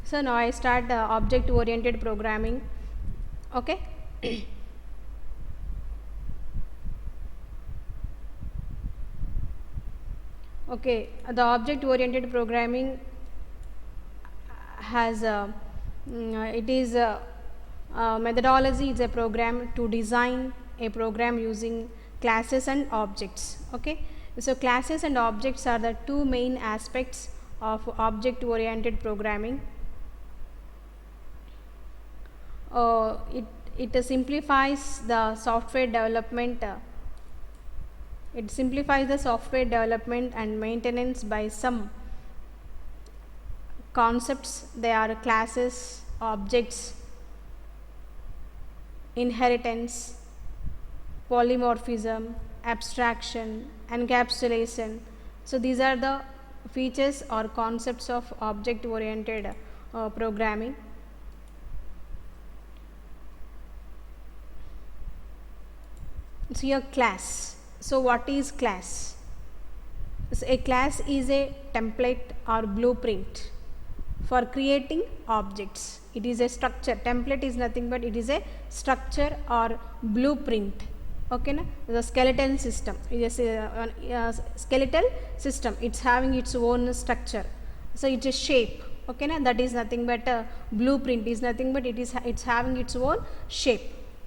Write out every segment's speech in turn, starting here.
So now I start object oriented programming. Okay. Okay, the object oriented programming has it is a methodology. It's a program to design a program using classes and objects. Okay, so classes and objects are the two main aspects of object oriented programming. It simplifies the software development. It simplifies the software development and maintenance by some concepts. They are classes, objects, inheritance, polymorphism, abstraction, encapsulation. So these are the features or concepts of object oriented programming. So your class. So what is class? So a class is a template or blueprint for creating objects. It is a structure. Template is nothing but it is a structure or blueprint. Okay, na? The skeleton system. It is a skeletal system. It's having its own structure. So it's a shape. Okay, na? That is nothing but a blueprint. Is nothing but it's having its own shape.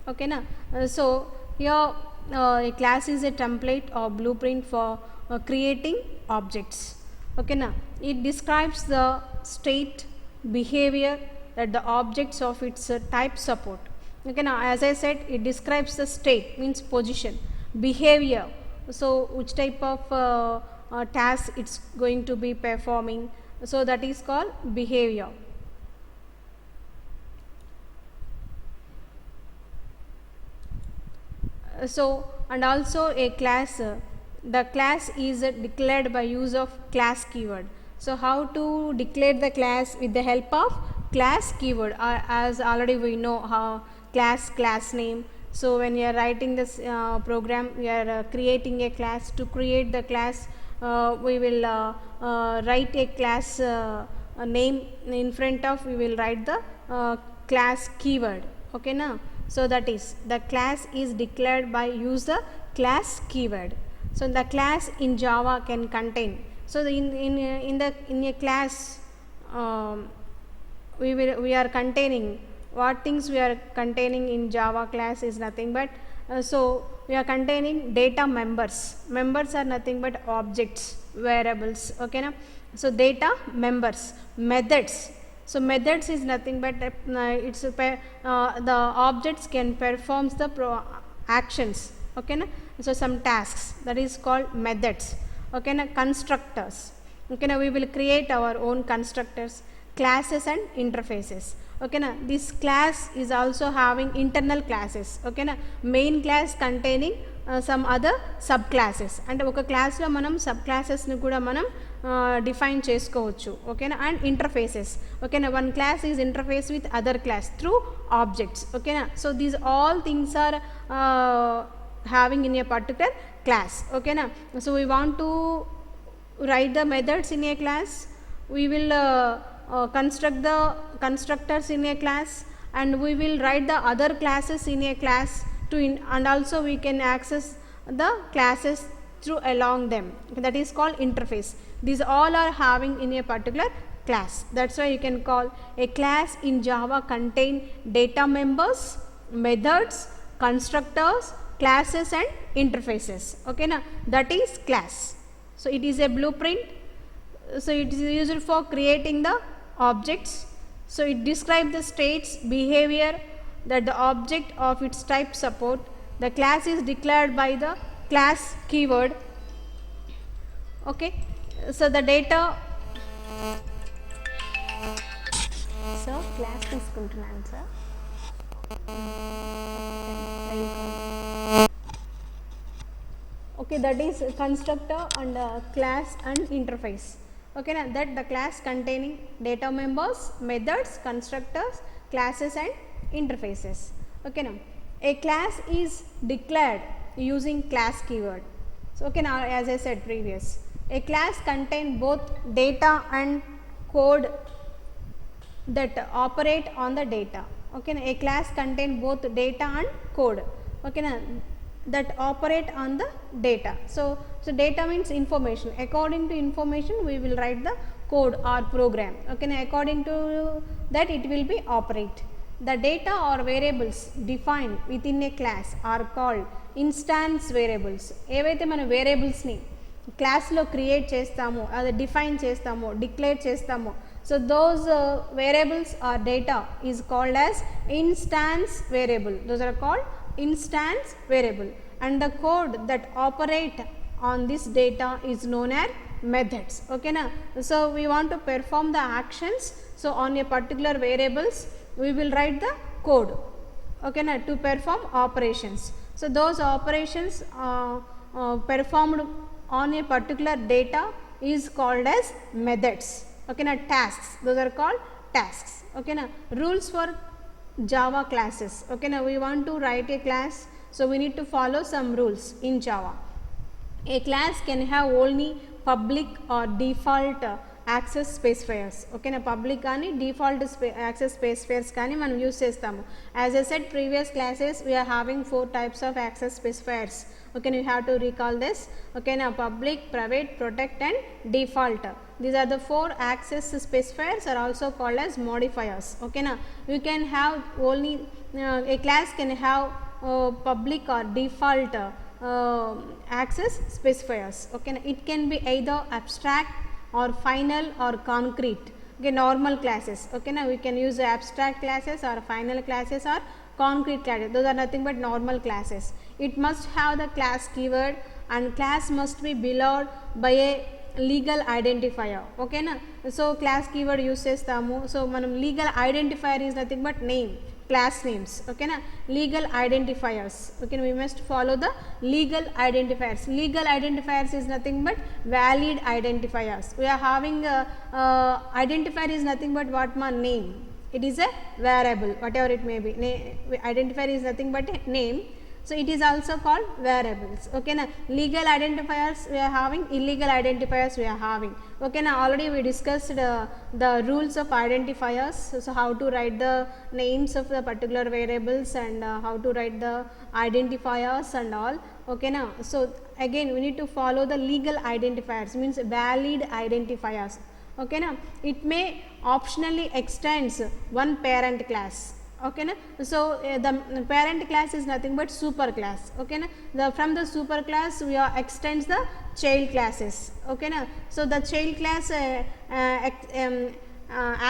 Okay, na? So here a class is a template or blueprint for creating objects. Okay, na? It describes the state, behavior that the objects of its type support. Okay, now as I said, it describes the state, means position, behavior, so which type of task it's going to be performing, so that is called behavior. So and also a class, the class is declared by use of class keyword. So how to declare the class? With the help of class keyword, as already we know how class name. So when you are writing this program, we are creating a class. To create the class, we will write a class name in front of, we will write the class keyword. Okay, na? So that is, the class is declared by use the class keyword. So the class in Java can contain. So in a class, we are containing what things we are containing in Java class is nothing but so we are containing data members. Members are nothing but objects, variables. Okay, na? So data members, methods. So methods is nothing but it's the objects can perform the actions. Okay, na? So some tasks, that is called methods. Okay, na? Constructors. Okay, now we will create our own constructors, classes and interfaces. Okay, na? This class is also having internal classes. Okay, na? Main class containing some other subclasses, and oka class lo manam subclasses ni kuda manam define chesukovachu. Okay, na? And interfaces. Okay, na? One class is interface with other class through objects. Okay, na? So these all things are having in a particular class. Okay, na? So we want to write the methods in a class, we will construct the constructors in a class, and we will write the other classes in a class and also we can access the classes through along them. That is called interface. These all are having in a particular class. That's why you can call a class in Java contain data members, methods, constructors, classes and interfaces. Okay, na? That is class. So it is a blueprint. So it is used for creating the objects. So it describes the states, behavior that the object of its type support. The class is declared by the class keyword. Okay, so the data. So class తీసుకుంటున్నాను sir. Okay, that is constructor and class and interface. Okay, na? That the class containing data members, methods, constructors, classes and interfaces. Okay, now a class is declared using class keyword. So okay, now as I said previous, a class contain both data and code that operate on the data. Okay, a class contain both data and code. Okay, that operate on the data. So data means information. According to information, we will write the code or program. Okay, according to that it will be operate. The data or variables defined within a class are called instance variables. ఏవైతే మన వేరియబుల్స్ని క్లాస్లో create చేస్తామో, అది define చేస్తామో, declare చేస్తామో, so those variables or data is called as instance variable. Those are called instance variable, and the code that operate on this data is known as methods. Okay na? So we want to perform the actions, so on a particular variables we will write the code, okay na, to perform operations. So those operations performed on a particular data is called as methods. Okay na? Tasks, those are called tasks. Okay na? Rules for Java classes. Okay, now we want to write a class, so we need to follow some rules in Java. A class can have only public or default access specifiers. Okay, na public కానీ default access specifiers కానీ మనం use చేస్తాము. As I said previous classes, we are having 4 types of access specifiers. Okay, you have to recall this. Okay, now public, private, protect and default. These are the 4 access specifiers, are also called as modifiers. Okay, now you can have only a class can have public or default access specifiers. Okay, now it can be either abstract or final or concrete. Okay, normal classes. Okay, now we can use abstract classes or final classes or concrete classes. Those are nothing but normal classes. It must have the class keyword, and class must be beloved by a legal identifier. Okay na? So class keyword use chestamu. So manam legal identifier is nothing but name, class names. Okay na? Legal identifiers. Okay, we must follow the legal identifiers. Legal identifiers is nothing but valid identifiers. We are having identifier is nothing but what ma name. It is a variable, whatever it may be. Identifier is nothing but a name. So it is also called variables. Okay na? Legal identifiers we are having, illegal identifiers we are having. Okay na? Already we discussed the rules of identifiers. So how to write the names of the particular variables, and how to write the identifiers and all. Okay na? So again we need to follow the legal identifiers, means valid identifiers. Okay na? It may optionally extends one parent class. Okay na? So the parent class is nothing but super class. Okay na? From the super class we are extends the child classes. Okay na? So the child class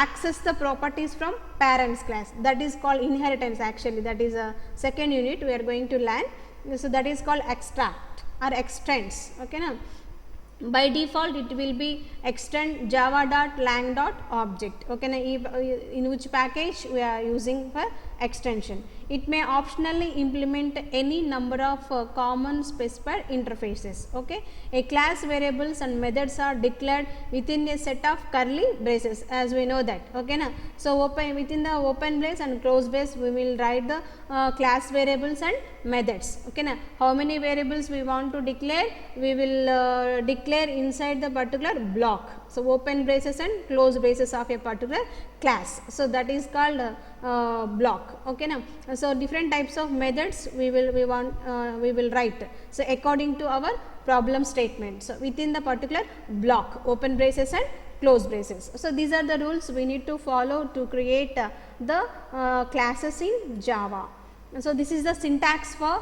access the properties from parents class. That is called inheritance. Actually that is a second unit we are going to learn. So that is called extract or extends. Okay na? By default it will be extend java.lang.object. Okay na? In which package we are using for extension. It may optionally implement any number of common specified interfaces. Okay, a class variables and methods are declared within a set of curly braces, as we know that. Okay na? So within the open brace and close brace we will write the class variables and methods. Okay na? How many variables we want to declare? We will declare inside the particular block. So open braces and close braces of a particular class. So that is called block. Okay na? So different types of methods we will write. So according to our problem statement. So within the particular block, open braces and close braces. So these are the rules we need to follow to create the classes in Java. So this is the syntax for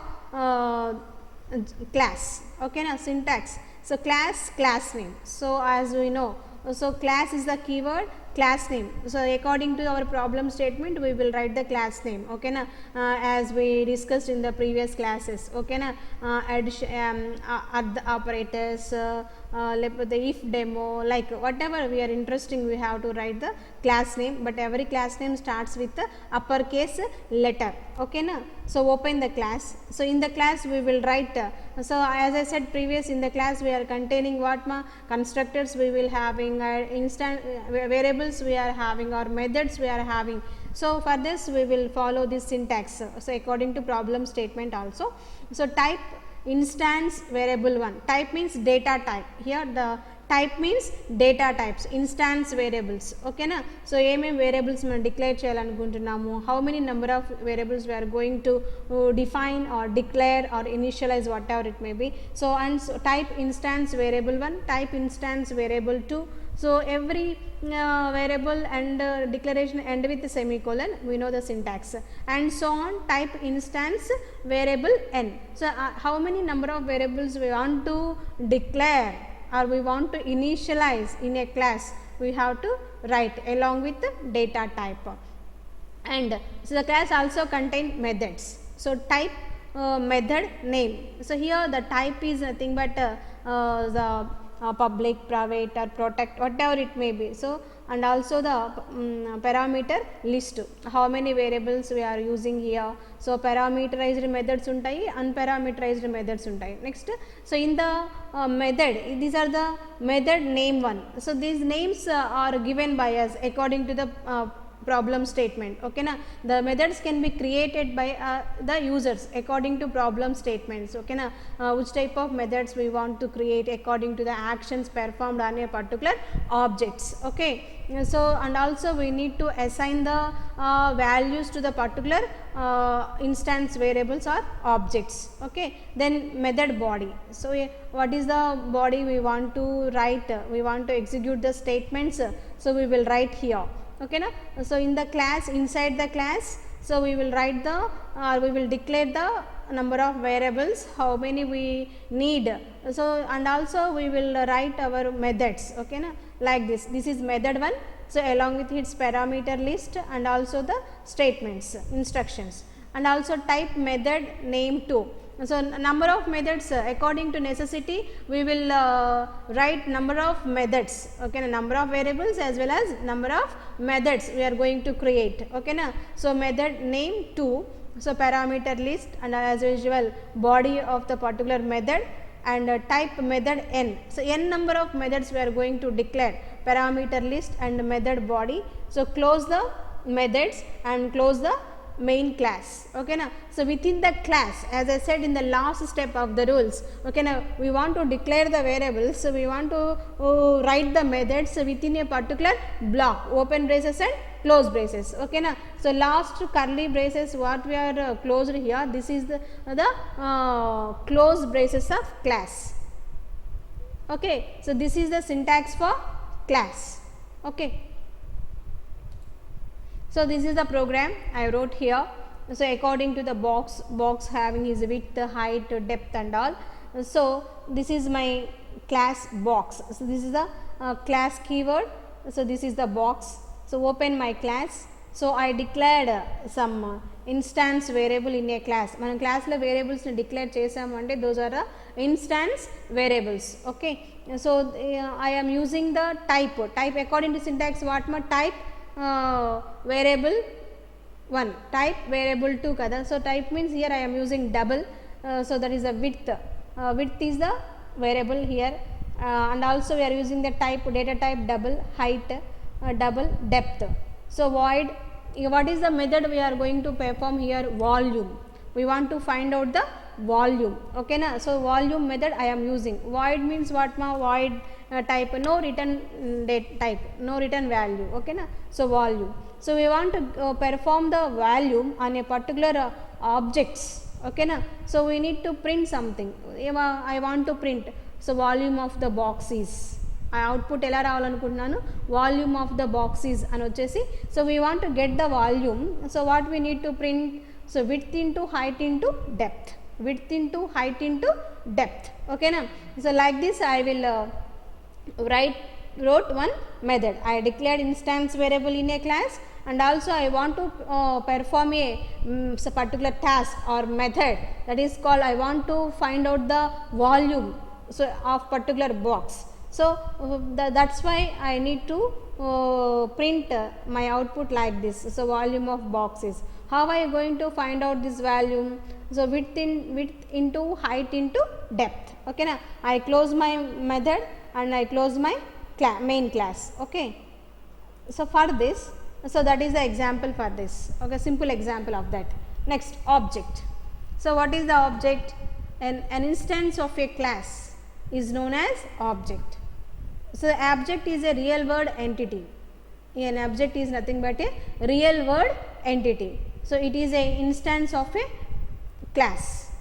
class. Okay na? Syntax. So class, class name. So as we know, so class is the keyword, class name. So according to our problem statement we will write the class name. Okay na? As we discussed in the previous classes. Okay na? Addition, add the operators, the if demo, like whatever we are interesting we have to write the class name, but every class name starts with the uppercase letter. Okay na? So open the class. So in the class we will write so as I said previous, in the class we are containing what ma constructors we will having, instant variables we are having, or methods we are having. So for this we will follow this syntax. So according to problem statement also. So type instance variable 1. Type means data type. Here the type means data types, instance variables. Okay na? So ఏమేం variables మనం declare చేయాలనుకుంటున్నాము, how many number of variables we are going to define or declare or initialize, whatever it may be. So and so type instance variable 1, type instance variable 2. So every variable and declaration end with a semicolon, we know the syntax, and so on. Type instance variable n. So how many number of variables we want to declare or we want to initialize in a class, we have to write along with the data type. And so the class also contain methods. So type method name. So here the type is nothing but the public, private or protect, whatever it may be. So and also the parameter list, how many variables we are using here. So parameterized methods untayi, unparameterized methods untayi. Next, so in the method, these are the method name one. So these names are given by us according to the problem statement. Okay na? The methods can be created by the users according to problem statements. Okay na? Which type of methods we want to create according to the actions performed on a particular objects. Okay, so and also we need to assign the values to the particular instance variables or objects. Okay, then method body. So what is the body we want to write, we want to execute the statements, so we will write here. Okay na? So in the class, inside the class, so we will write the we will declare the number of variables, how many we need. So and also we will write our methods. Okay na? Like this, this is method 1, so along with its parameter list and also the statements, instructions, and also type method name 2. So number of methods, according to necessity we will write number of methods. Okay na? Number of variables as well as number of methods we are going to create. Okay na? So method name 2, so parameter list and as usual body of the particular method, and type method n. So n number of methods we are going to declare, parameter list and method body. So close the methods and close the main class. Okay na? So within the class, as I said in the last step of the rules, okay na, we want to declare the variables, so we want to write the methods within a particular block, open braces and close braces. Okay na? So last curly braces what we are closed here, this is the close braces of class. Okay, so this is the syntax for class. Okay, so this is the program I wrote here. So according to the box having his width, height, depth and all. So this is my class box. So this is the class keyword. So this is the box. So open my class. So I declared some instance variable in a class. Man class la variables ni declare chesam ante those are the instance variables. Okay, so I am using the type according to syntax. What ma type variable 1, type variable 2 kada. So type means here I am using double, so that is the width. Width is the variable here, and also we are using the type data type double, height double, depth. So void, what is the method we are going to perform here? Volume. We want to find out the volume. Okay na? So volume method I am using. Void means what ma? Void type, no return date type, no return value. Okay na? So volume. So we want to perform the volume on a particular objects. Okay na? So we need to print something. I want to print, so volume of the box is, output ఎలా రావాలనుకుంటున్నాను, volume of the boxes అని వచ్చేసి. So we want to get the volume. So what we need to print, so width into height into depth, width into height into depth. Okay na? So like this I will wrote one method. I declared instance variable in a class, and also I want to perform a particular task or method, that is called I want to find out the volume so of particular box. So that's why I need to print my output like this. So volume of boxes. How are you going to find out this volume? So width into height into depth. Okay na? I close my method and I close my main class. Okay, so for this, so that is the example for this. Okay, simple example of that. Next, object. So what is the object? An instance of a class is known as object. So the object is a real world entity. An object is nothing but a real world entity. So it is a instance of a class.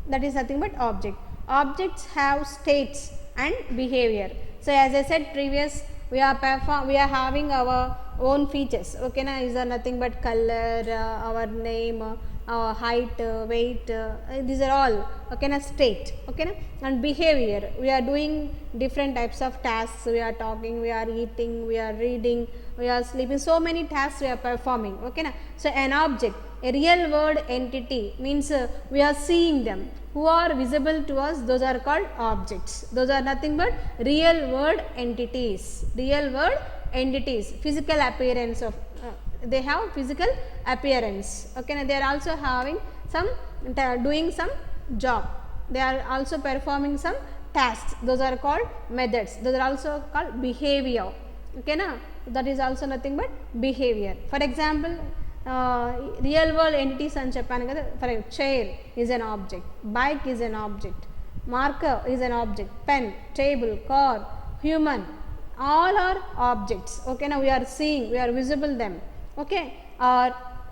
That is nothing but object. Objects have states and behavior. So as I said previous, we are having our own features. Okay, na, is nothing but color, our name, our height, weight, these are all, okay, na, state, okay, na? And behavior, we are doing different types of tasks, we are talking, we are eating, we are reading, we are sleeping, so many tasks we are performing, okay, na? So an object, a real world entity means we are seeing them, who are visible to us, those are called objects. Those are nothing but real world entities, physical appearance of they have physical appearance, okay, now they are also having some doing some job, they are also performing some tasks, those are called methods, those are also called behavior, okay, na? That is also nothing but behavior. For example, real world entities అని చెప్పాను కదా, for a chair is an object, bike is an object, marker is an object, pen, table, car, human, all are objects, okay, now we are seeing, we are visible them, okay. Or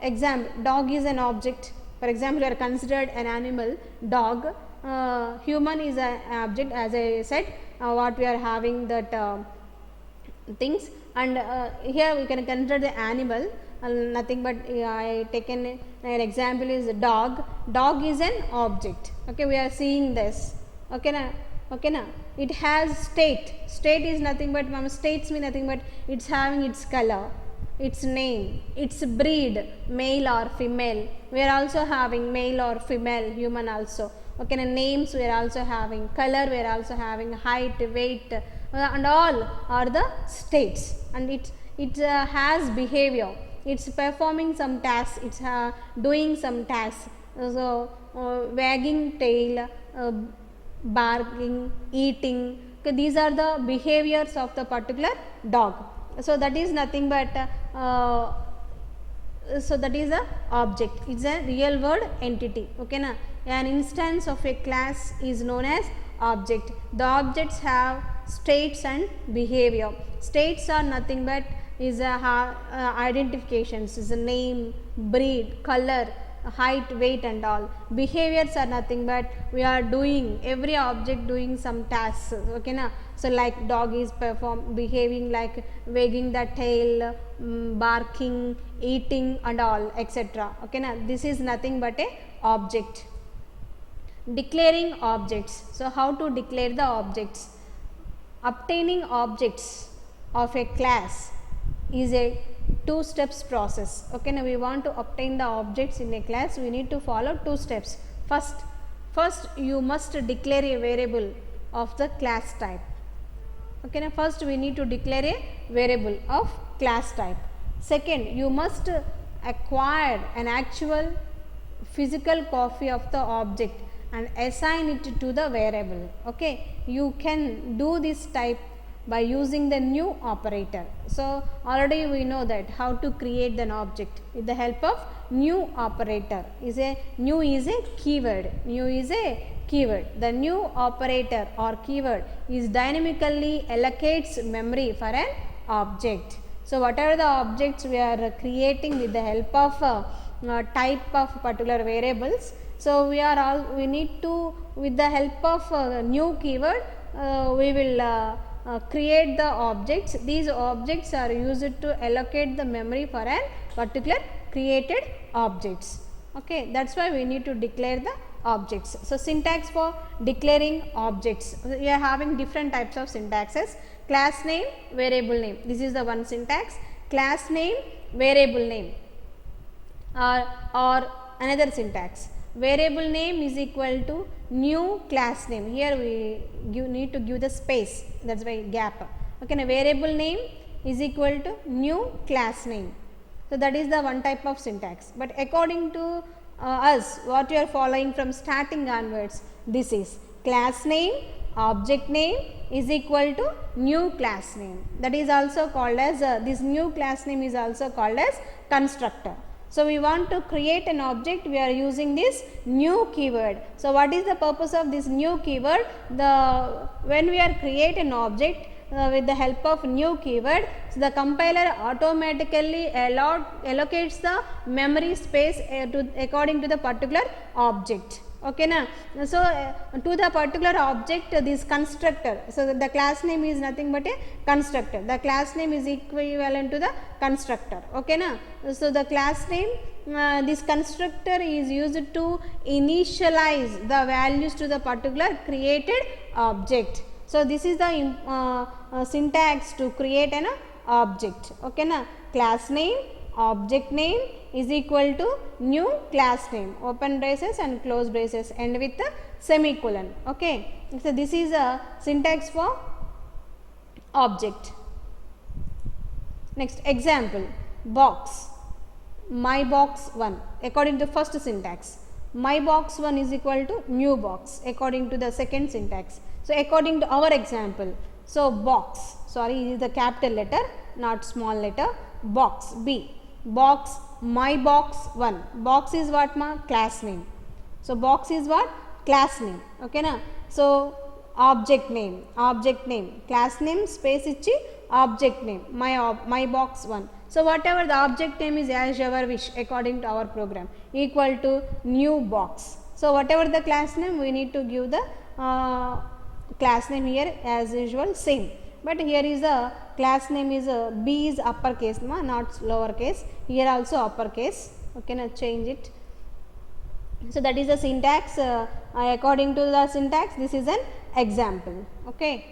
example, dog is an object, for example, you are considered an animal, dog. Human is an object, as I said, what we are having that things, and here we can consider the animal, nothing but I taken an example is dog. Dog is an object, okay, we are seeing this, okay na, okay na. It has state, state is nothing but states mean nothing but it's having its color, its name, its breed, male or female, we are also having male or female, human also, okay, and names we are also having, color we are also having, height, weight, and all are the states, and it has behavior, it's performing some tasks, it's doing some tasks, so wagging tail, barking, eating, okay, these are the behaviors of the particular dog. So that is nothing but so that is a object, it's a real world entity, okay na. An instance of a class is known as object. The objects have states and behavior. States are nothing but is a identifications, is a name, breed, color, height, weight, and all. Behaviors are nothing but we are doing, every object doing some tasks, okay na. So like dog is behaving like wagging the tail, barking, eating, and all, etc, okay na. This is nothing but a object. Declaring objects. So how to declare the objects? Obtaining objects of a class is a two steps process, okay. Now we want to obtain the objects in a class, we need to follow two steps. First you must declare a variable of the class type, okay. Now first we need to declare a variable of class type. Second, you must acquire an actual physical copy of the object and assign it to the variable, okay. You can do this type by using the new operator. So already we know that how to create an object with the help of new operator. New is a keyword, the new operator or keyword is dynamically allocates memory for an object. So whatever the objects we are creating with the help of type of particular variables, so we need to, with the help of new keyword, we will create the objects. These objects are used to allocate the memory for an particular created objects, okay. That's why we need to declare the objects. So syntax for declaring objects, we are having different types of syntaxes. Class name, variable name, this is the one syntax. Class name, variable name, or another syntax. Variable name is equal to new class name. Here we need to give the space, that's why gap, okay. Now variable name is equal to new class name. So that is the one type of syntax. But according to us, what you are following from starting onwards, this is class name, object name is equal to new class name. That is also called as this new class name is also called as constructor. So we want to create an object, we are using this new keyword. So what is the purpose of this new keyword? When we are create an object with the help of new keyword, so the compiler automatically allocates the memory space according to the particular object. Okay na? So to the particular object, this constructor, so the class name is nothing but a constructor, the class name is equivalent to the constructor. Okay na? So the class name, this constructor is used to initialize the values to the particular created object. So this is the syntax to create an object. Okay na? Class name, object name is equal to new class name, open braces and close braces, end with a semicolon. Okay, so this is a syntax for object. Next example, box, my box 1 according to first syntax, my box 1 is equal to new box according to the second syntax. So according to our example, so box, sorry, it is the capital letter not small letter, box B, box, my box 1, box is what ma? Class name. So box is what? Class name. Okay na? So object name, class name space ichi object name, my box 1. So whatever the object name is as our wish according to our program, equal to new box. So whatever the class name, we need to give the class name here as usual same. But here is a class name is B is uppercase, not lowercase. Here also uppercase. Okay, now change it. So that is the syntax. According to the syntax, this is an example. Okay.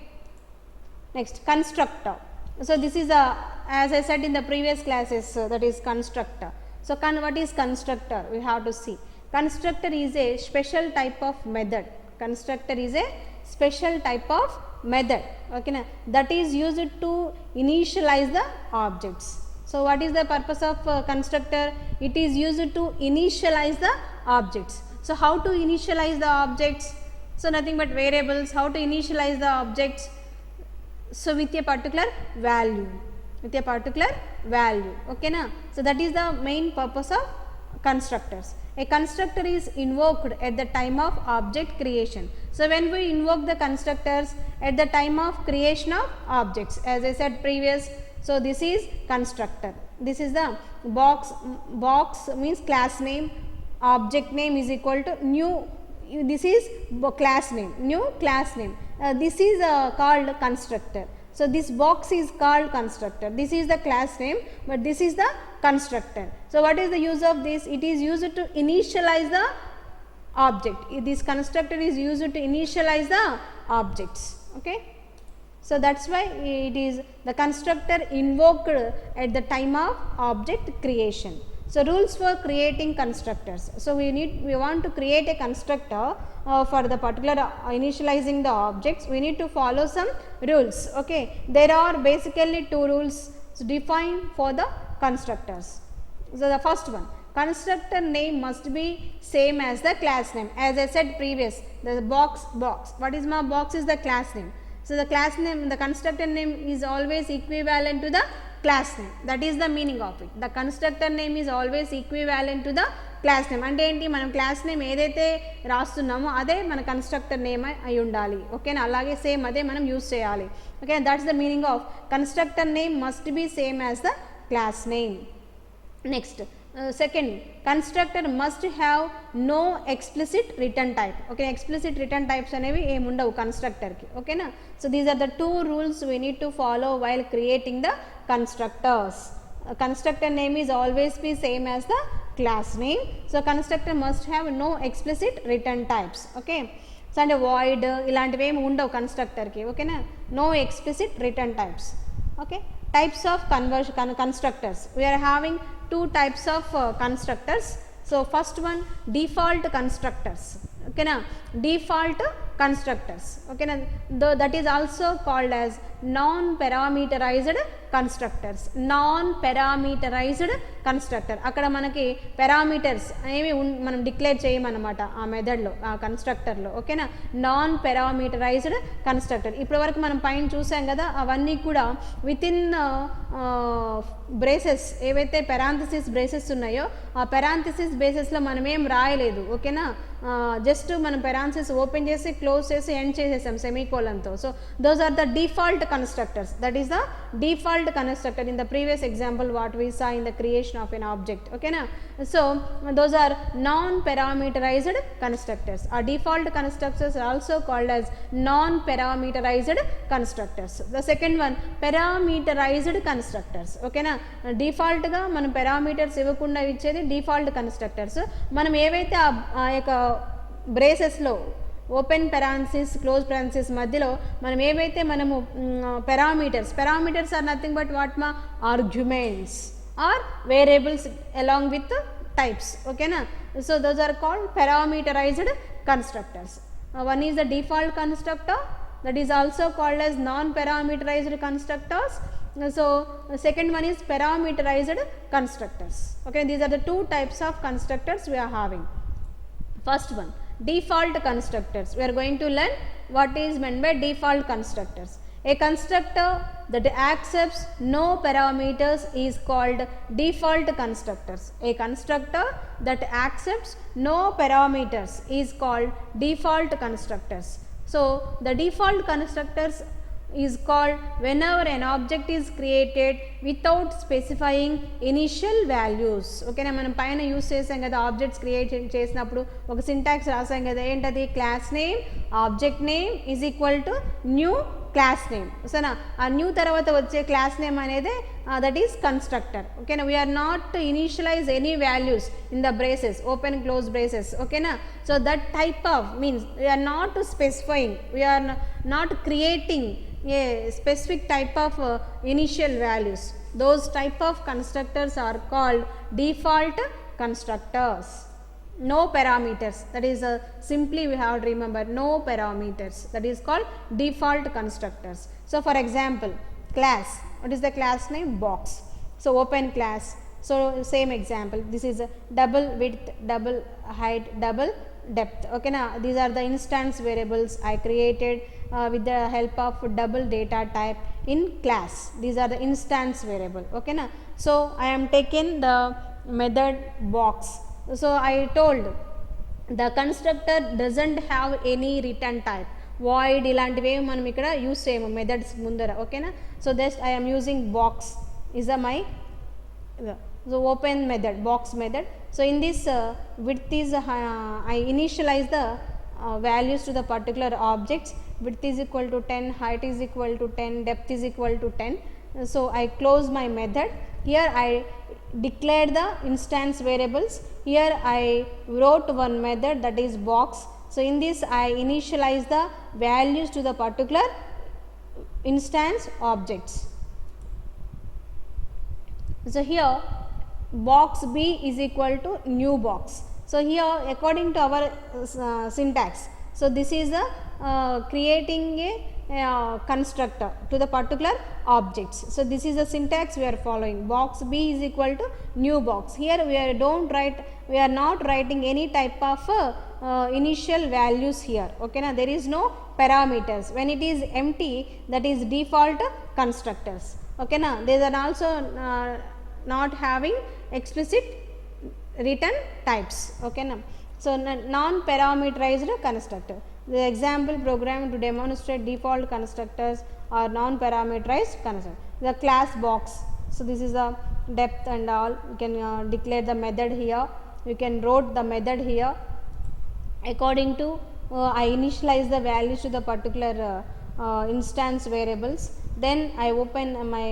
Next, constructor. So this is a, as I said in the previous classes, that is constructor. So what is constructor? We have to see. Constructor is a special type of method. Constructor is a special type of method, okay na, that is used to initialize the objects. So what is the purpose of constructor? It is used to initialize the objects. So how to initialize the objects? So nothing but variables. How to initialize the objects? So with a particular value, okay na. So that is the main purpose of constructors. A constructor is invoked at the time of object creation. So when we invoke the constructors at the time of creation of objects, as I said previous, so this is constructor. This is the box, box means class name, object name is equal to new, this is class name, new class name. This is called constructor. So this box is called constructor. This is the class name, but this is the constructor. So what is the use of this? It is used to initialize the object. This constructor is used to initialize the objects. Okay. So that's why it is the constructor invoked at the time of object creation. So rules for creating constructors. So we want to create a constructor for the particular initializing the objects. We need to follow some rules. Okay, there are basically two rules defined for the constructors. So the first one, constructor name must be same as the class name. As I said previous, the box. What is my box? Is the class name. So the class name, the constructor name is always equivalent to the class name. That is the meaning of it. The constructor name is always equivalent to the class name. అంటే ఏంటి, మనం class name ఏదైతే రాస్తున్నామో అదే మన constructor name అయి ఉండాలి. ఓకేనా, అలాగే సేమ్ అదే మనం యూజ్ చేయాలి. Okay, that's the meaning of constructor name must be same as the class name. Next second, constructor must have no explicit return type. Okay, explicit return types అనేవి ఏమి ఉండవు constructor కి. ఓకేనా, so these are the two rules we need to follow while creating the constructors. Constructor name is always be same as the class name. So constructor must have no explicit return types. Okay, so and void ఇలాంటివి ఏమి ఉండవు constructor కి. ఓకేనా, no explicit return types. Okay, types of constructors. We are having two types of constructors. So first one, default constructors. Okay na, default constructors. Okay, now though that is also called as non parameterized constructors. Non parameterized constructor, అక్కడ మనకి parameters అనేవి మనం declare చేయమన్నమాట ఆ మెథడ్లో, ఆ కన్స్ట్రక్టర్లో. ఓకేనా, non parameterised constructor. ఇప్పటి వరకు మనం పైన చూసాం కదా, అవన్నీ కూడా విత్ ఇన్ బ్రేసెస్, ఏవైతే పెరాంథసిస్ బ్రేసెస్ ఉన్నాయో ఆ పెరాంథసిస్ బేసెస్లో మనం ఏం రాయలేదు. ఓకేనా, జస్ట్ మనం పెరాంథసిస్ ఓపెన్ చేసి క్లోజ్ చేసి ఎండ్ చేసేసాం సెమీకోలన్తో. So those are the default constructors. That is the default constructor in the previous example what we saw in the creation of an object. ఓకేనా, so those are non parameterized constructors. Our default constructors are also called as non parameterized constructors. The second one, parameterized constructors. ఓకేనా, default గా మనం parameters ఇవ్వకుండా ఇచ్చేది default constructors. మనం ఏవైతే ఆ యొక్క బ్రేసెస్లో ఓపెన్ పెరాన్సిస్ క్లోజ్ పెరాన్సిస్ మధ్యలో మనం ఏవైతే మనము parameters are nothing but what మా arguments or variables along with types. Okay na, so those are called parameterized constructors. One is the default constructor, that is also called as non parameterized constructors. So second one is parameterized constructors. Okay, these are the two types of constructors we are having. First one, default constructors. We are going to learn what is meant by default constructors. A constructor that accepts no parameters is called default constructors. A constructor that accepts no parameters is called default constructors. So the default constructors is called whenever an object is created without specifying initial values. ఓకేనా, మనం పైన use చేసాం కదా objects create చేసినప్పుడు ఒక syntax రాసాం కదా, ఏంటది, class name object name is equal to new class name. సరేనా, ఆ న్యూ తర్వాత వచ్చే క్లాస్ నేమ్ అనేది దట్ ఈస్ కన్స్ట్రక్టర్. ఓకేనా, we are not initialise any values in the braces, open close braces. ఓకేనా, so that type of means we are not specifying, we are not creating a specific type of initial values. Those type of constructors are called default constructors. No parameters, that is simply we have to remember no parameters, that is called default constructors. So for example, class, what is the class name, box. So open class, so same example, this is a double width, double height, double depth. Okay na, these are the instance variables I created with the help of double data type in class. These are the instance variable. Okay na, so I am taking the method box. So I told the constructor doesn't have any return type, void ఇలాంటివి మనం ఇక్కడ use చేయము methods ముందర. ఓకేనా, so just I am using box is a my so open method, box method. So in this width is I initialize the values to the particular objects. Width is equal to 10, height is equal to 10, depth is equal to 10. So I close my method. Here I declare the instance variables. Here I wrote one method, that is box. So in this I initialize the values to the particular instance objects. So here box B is equal to new box. So here according to our syntax, so this is a creating a constructor to the particular objects. So this is the syntax we are following. Box B is equal to new box. Here we are not writing any type of initial values here. Okay na, there is no parameters. When it is empty, that is default constructors. Okay na, they are also not having explicit return types. Okay na, so non parameterized constructor. The example program to demonstrate default constructors or non parameterized constructor. The class box, so this is the depth and all, you can declare the method here, you can wrote the method here. According to I initialize the values to the particular instance variables. Then I open my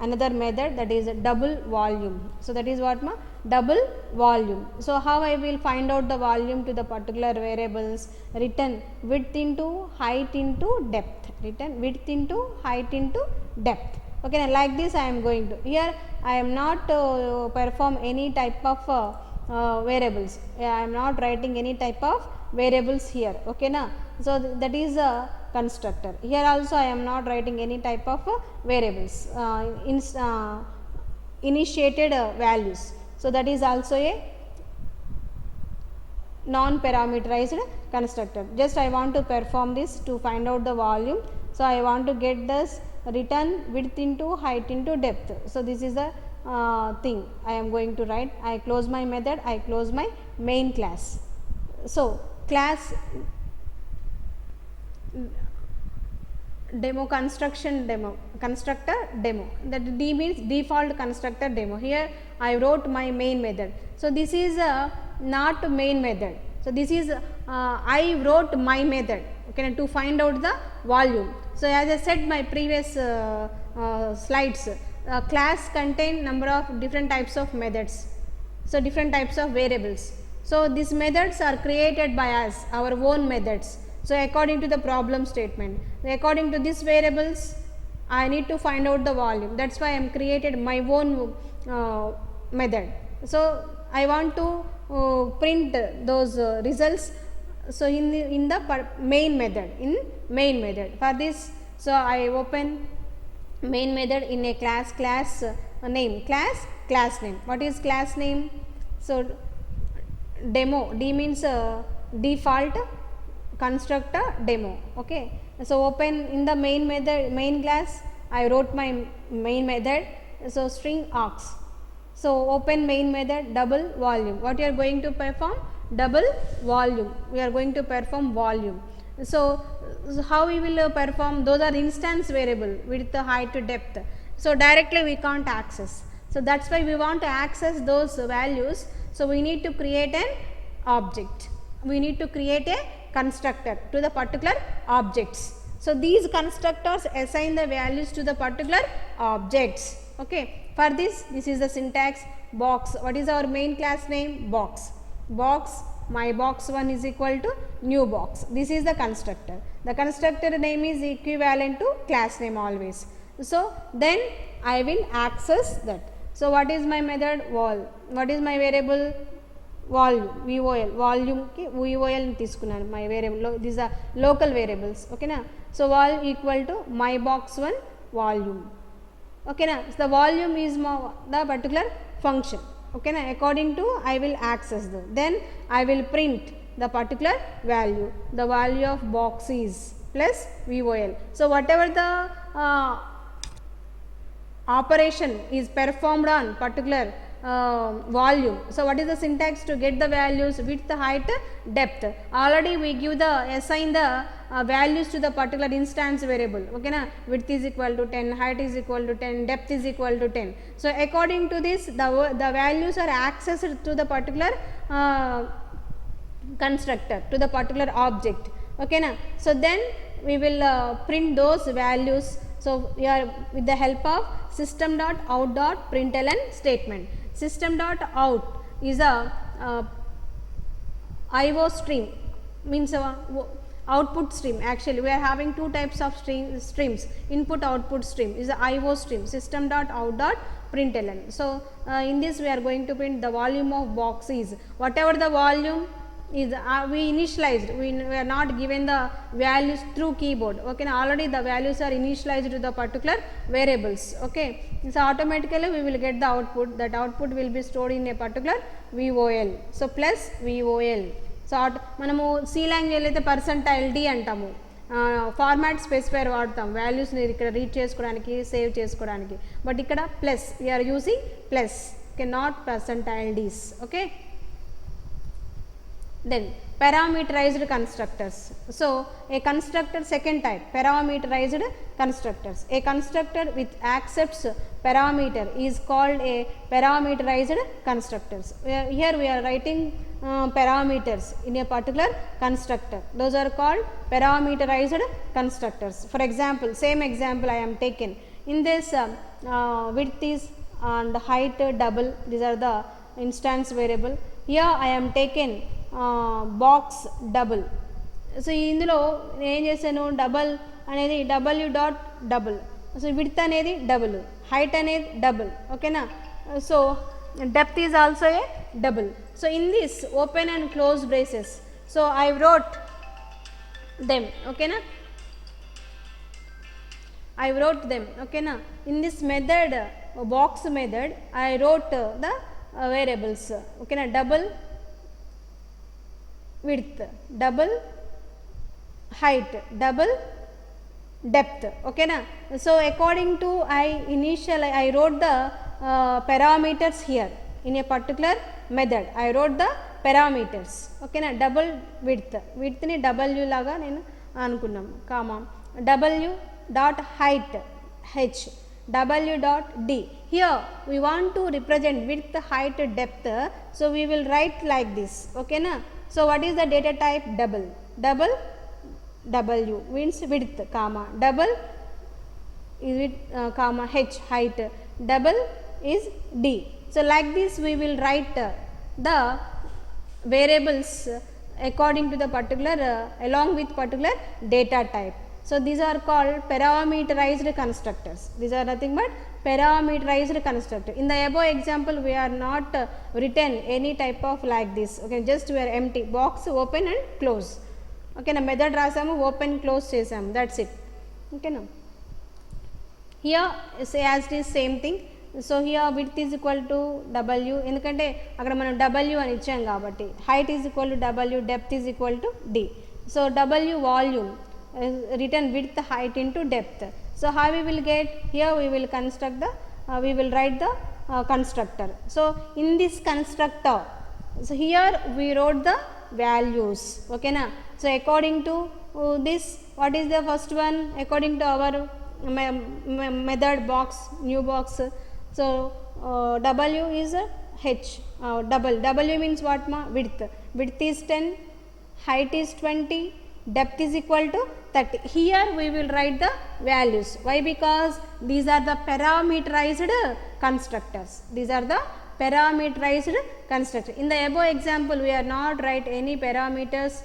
another method, that is double volume. So that is what ma double volume. So how I will find out the volume to the particular variables, written width into height into depth, written width into height into depth. Okay, and like this I am going to, here I am not perform any type of variables, I am not writing any type of variables here. Okay na, So that is a constructor. Here also I am not writing any type of variables, initiated values. So that is also a non parameterized constructor. Just I want to perform this to find out the volume. So I want to get this return width into height into depth. So this is the thing I am going to write. I close my method, I close my main class. So class demo construction demo constructor demo, that D means default constructor demo. Here I wrote my main method. So this is not main method. So this is I wrote my method, okay, to find out the volume. So as I said my previous slides, class contain number of different types of methods, so different types of variables. So these methods are created by us, our own methods. So according to the problem statement, according to these variables I need to find out the volume. That's why I am created my own method. So I want to print those results. So in the main method, for this, so I open main method in a class name. What is class name? So demo, D means default constructor demo, okay. So open in the main method, main class I wrote my main method. So string args. So open main method, double volume. What you are going to perform? Double volume. We are going to perform volume. So how we will perform? Those are instance variable with the height to depth. So directly we can't access. So that's why we want to access those values. So we need to create an object. We need to create a constructor to the particular objects. So these constructors assign the values to the particular objects. Okay. For this is the syntax box. What is our main class name? Box. Box, my box 1 is equal to new box. This is the constructor. The constructor name is equivalent to class name always. So then I will access that. So what is my method? Vol. What is my variable? Volume, VOL, volume ki VOL తీసుకున్నాను my variable. These are local variables, okay na. So vol equal to my box 1 volume, okay na. So the volume is the particular function, okay na. According to I will access the, then I will print the particular value. The value of box is plus VOL. So whatever the operation is performed on particular volume. So what is the syntax to get the values? Width, height, depth. Already we give the assign the values to the particular instance variable, okay na. Width is equal to 10, height is equal to 10, depth is equal to 10. So according to this the values are accessed to the particular constructor, to the particular object, okay na. So then we will print those values. So we are with the help of system.out.println statement. System.out is a IO stream, means output stream. Actually we are having two types of streams, input output stream is the IO stream, system.out.println. So in this we are going to print the volume of box is whatever the volume is we initialized, we are not given the values through keyboard, okay. Now already the values are initialized to the particular variables, okay. So automatically we will get the output, that output will be stored in a particular VOL. So plus VOL. So manamu C language aithe percentile D antamu, format specifier వాడతాం వాల్యూస్ని ఇక్కడ read చేసుకోవడానికి save చేసుకోవడానికి, but ఇక్కడ plus we are using plus, okay, not percentile Ds, okay. Then parameterized constructors. So a constructor, second type, parameterized constructors. A constructor which accepts parameter is called a parameterized constructors. Here we are writing parameters in a particular constructor. Those are called parameterized constructors. For example, same example I am taken. In this width is and height double, these are the instance variable. Here I am taken box double. So ఇందులో నేను ఏం చేశాను, double అనేది W dot double, so width అనేది double, height అనేది double, ఓకేనా. So depth is also a double. So in this open and close braces, so I wrote them, okay na. I wrote them, okay na. In this method, box method, I wrote the variables, okay na. Double width, double height, double depth, okay na. So according to I wrote the parameters here in a particular method. I wrote the parameters, okay na. Double width, width ni w laga nenu anukunnam, comma w dot height h, w dot d. Here we want to represent width, height, depth, so we will write like this, okay na. So what is the data type? Double, double w means width, comma double is it comma h, height, double is d. So like this we will write the variables according to the particular along with particular data type. So these are called parameterized constructors. These are nothing but parameterized constructor. In the above example we are not written any type of like this, okay, just we are empty box open and close, okay na. Method rasamu, open close chesamu, that's it, okay na. Here say as it is same thing. So here width is equal to w, ఎందుకంటే అక్కడ మనం w అని ఇచ్చాం కాబట్టి, height is equal to w, depth is equal to d. So w volume written width, height into depth. So how we will get? Here we will construct the we will write the constructor. So in this constructor, so here we wrote the values, okay na. So according to this, what is the first one? According to our method box, new box, so w is h, double w means what ma? Width, width is 10, height is 20, depth is equal to 30. Here we will write the values. Why? Because these are the parameterized constructors. These are the parameterized constructor. In the above example we are not write any parameters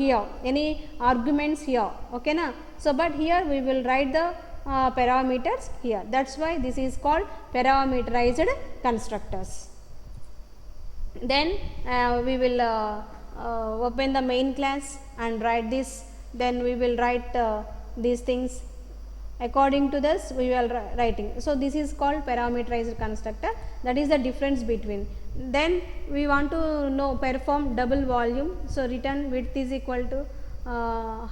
here, any arguments here, okay na. So but here we will write the parameters here, that's why this is called parameterized constructors. Then we will open the main class and write this, then we will write these things according to this we will writing. So this is called parameterized constructor, that is the difference between. Then we want to know perform double volume, so return width is equal to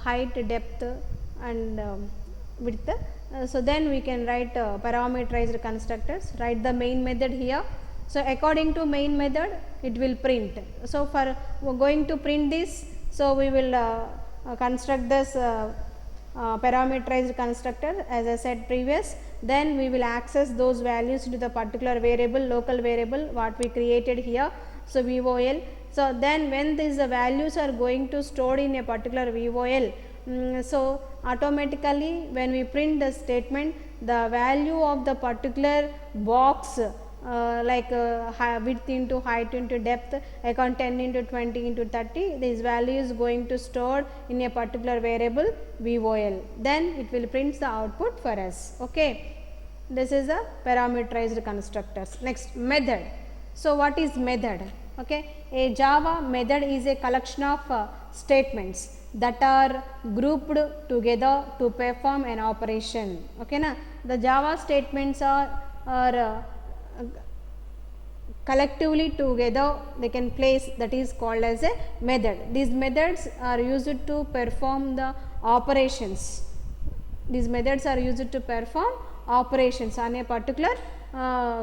height, depth and width. So then we can write parameterized constructors, write the main method here. So according to main method it will print. So for going to print this, so we will construct this parameterized constructor as I said previous. Then we will access those values into the particular variable, local variable what we created here, so VOL. So then when these values are going to stored in a particular VOL, so automatically when we print the statement, the value of the particular box like width into height into depth, account 10 into 20 into 30, this value is going to store in a particular variable VOL, then it will print the output for us, okay. This is a parameterized constructors. Next, method. So what is method? Okay, a Java method is a collection of statements that are grouped together to perform an operation, okay na. The Java statements are collectively together they can place, that is called as a method. These methods are used to perform the operations. These methods are used to perform operations on a particular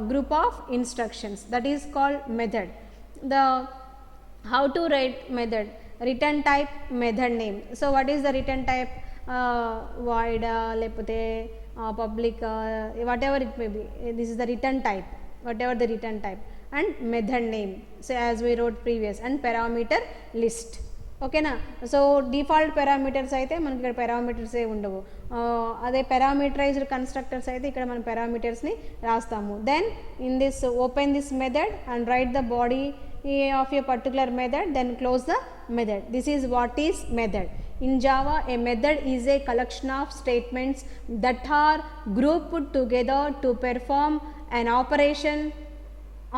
group of instructions, that is called method. The how to write method? Return type, method name. So what is the return type? Void lepothe public whatever it may be, this is the return type, whatever the return type, and method name, so as we wrote previous, and parameter list, okay na. So default parameters అయితే మనకి ఇక్కడ parameters ఏ ఉండవు, అదే parameterized constructors అయితే ఇక్కడ మనం parameters ని రాస్తాము. Then in this open this method and write the body of a particular method, then close the method. This is what is method. In Java, a method is a collection of statements that are grouped together to perform an operation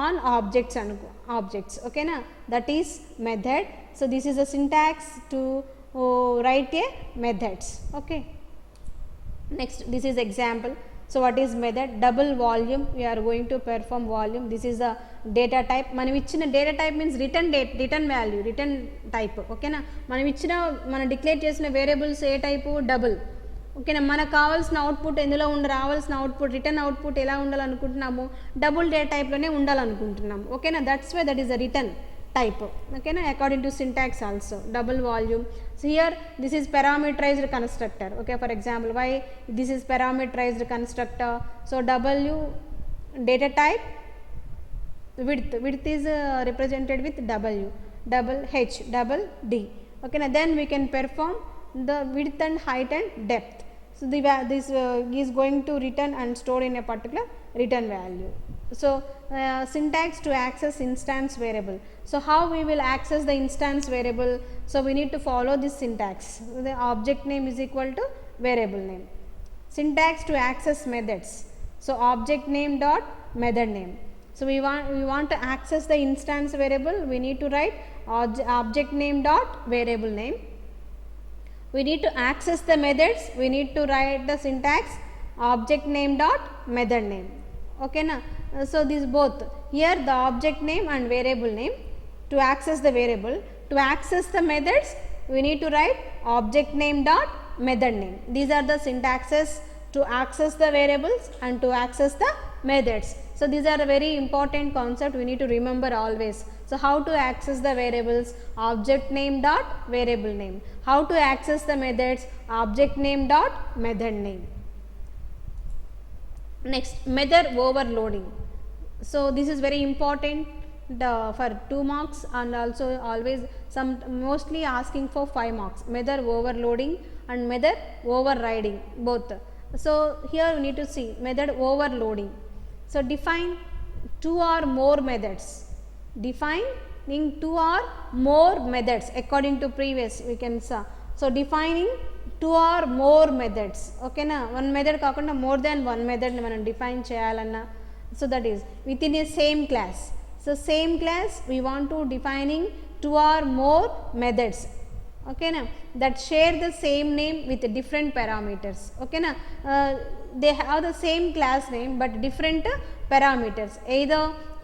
on objects, okay na, that is method. So this is a syntax to write a methods. Okay. Next, this is example. So what is method? Double volume, we are going to perform volume. This is the data type. మనం ఇచ్చిన data type means return value, return type. ఓకేనా, మనం ఇచ్చిన మనం declare చేసిన variables ఏ type? Double. ఓకేనా, మనకు కావాల్సిన అవుట్పుట్ ఎందులో రావాల్సిన అవుట్పుట్ రిటర్న్ అవుట్పుట్ ఎలా ఉండాలనుకుంటున్నాము? డబుల్ డేటా టైప్లోనే ఉండాలనుకుంటున్నాము. ఓకేనా, that's why that is a return type. Okay na, according to syntax also double volume. So here this is parameterized constructor. Okay, for example, why this is parameterized constructor? So w data type width is represented with w, double h, double d. Okay na, then we can perform the width and height and depth. So this is going to return and store in a particular return value. So syntax to access instance variable. So how we will access the instance variable? So we need to follow this syntax. The object name is equal to variable name. Syntax to access methods. So object name dot method name. So we want to access the instance variable, we need to write object name dot variable name. We need to access the methods, we need to write the syntax object name dot method name. Okay na, so these both here the object name and variable name to access the variable. To access the methods, we need to write object name dot method name. These are the syntaxes to access the variables and to access the methods. So these are a very important concept, we need to remember always. So how to access the variables? Object name dot variable name. How to access the methods? Object name dot method name. Next, method overloading. So this is very important for 2 marks and also always mostly asking for 5 marks. Method overloading and method overriding both. So here we need to see method overloading. So define 2 or more methods. Defining 2 or more methods according to previous we can say. So defining 2 or more methods. Okay na, one method కాకుండా more than one method ని మనం define చేయాలన్నా, so that is within a same class. So same class we want to defining 2 or more methods. Okay na, that share the same name with different parameters. Okay na, they have the same class name but different parameters either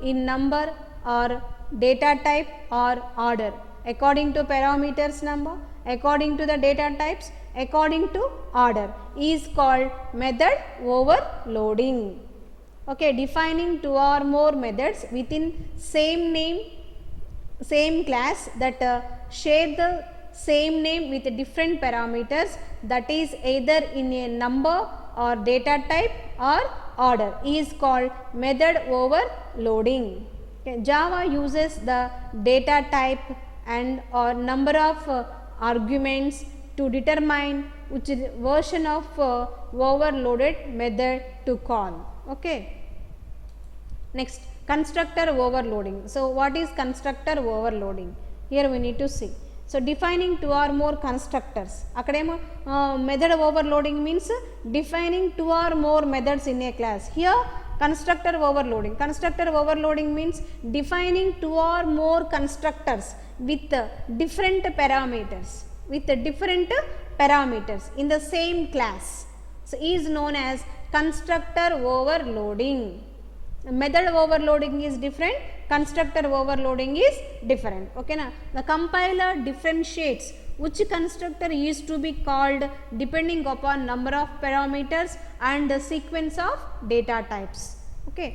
in number or data type or order. According to parameters number, according to the data types, according to order is called method overloading. Okay, defining 2 or more methods within same name, same class that share the same name with different parameters, that is either in a number or data type or order is called method overloading. Okay, Java uses the data type and or number of arguments to determine which version of overloaded method to call. Okay. Next, constructor overloading. So what is constructor overloading? Here we need to see. So defining 2 or more constructors. Akademo method overloading means defining 2 or more methods in a class. Here constructor overloading. Constructor overloading means defining 2 or more constructors with different parameters. In the same class. So is known as constructor overloading. Method overloading is different, constructor overloading is different. Okay na, the compiler differentiates which constructor is to be called depending upon number of parameters and the sequence of data types. Okay,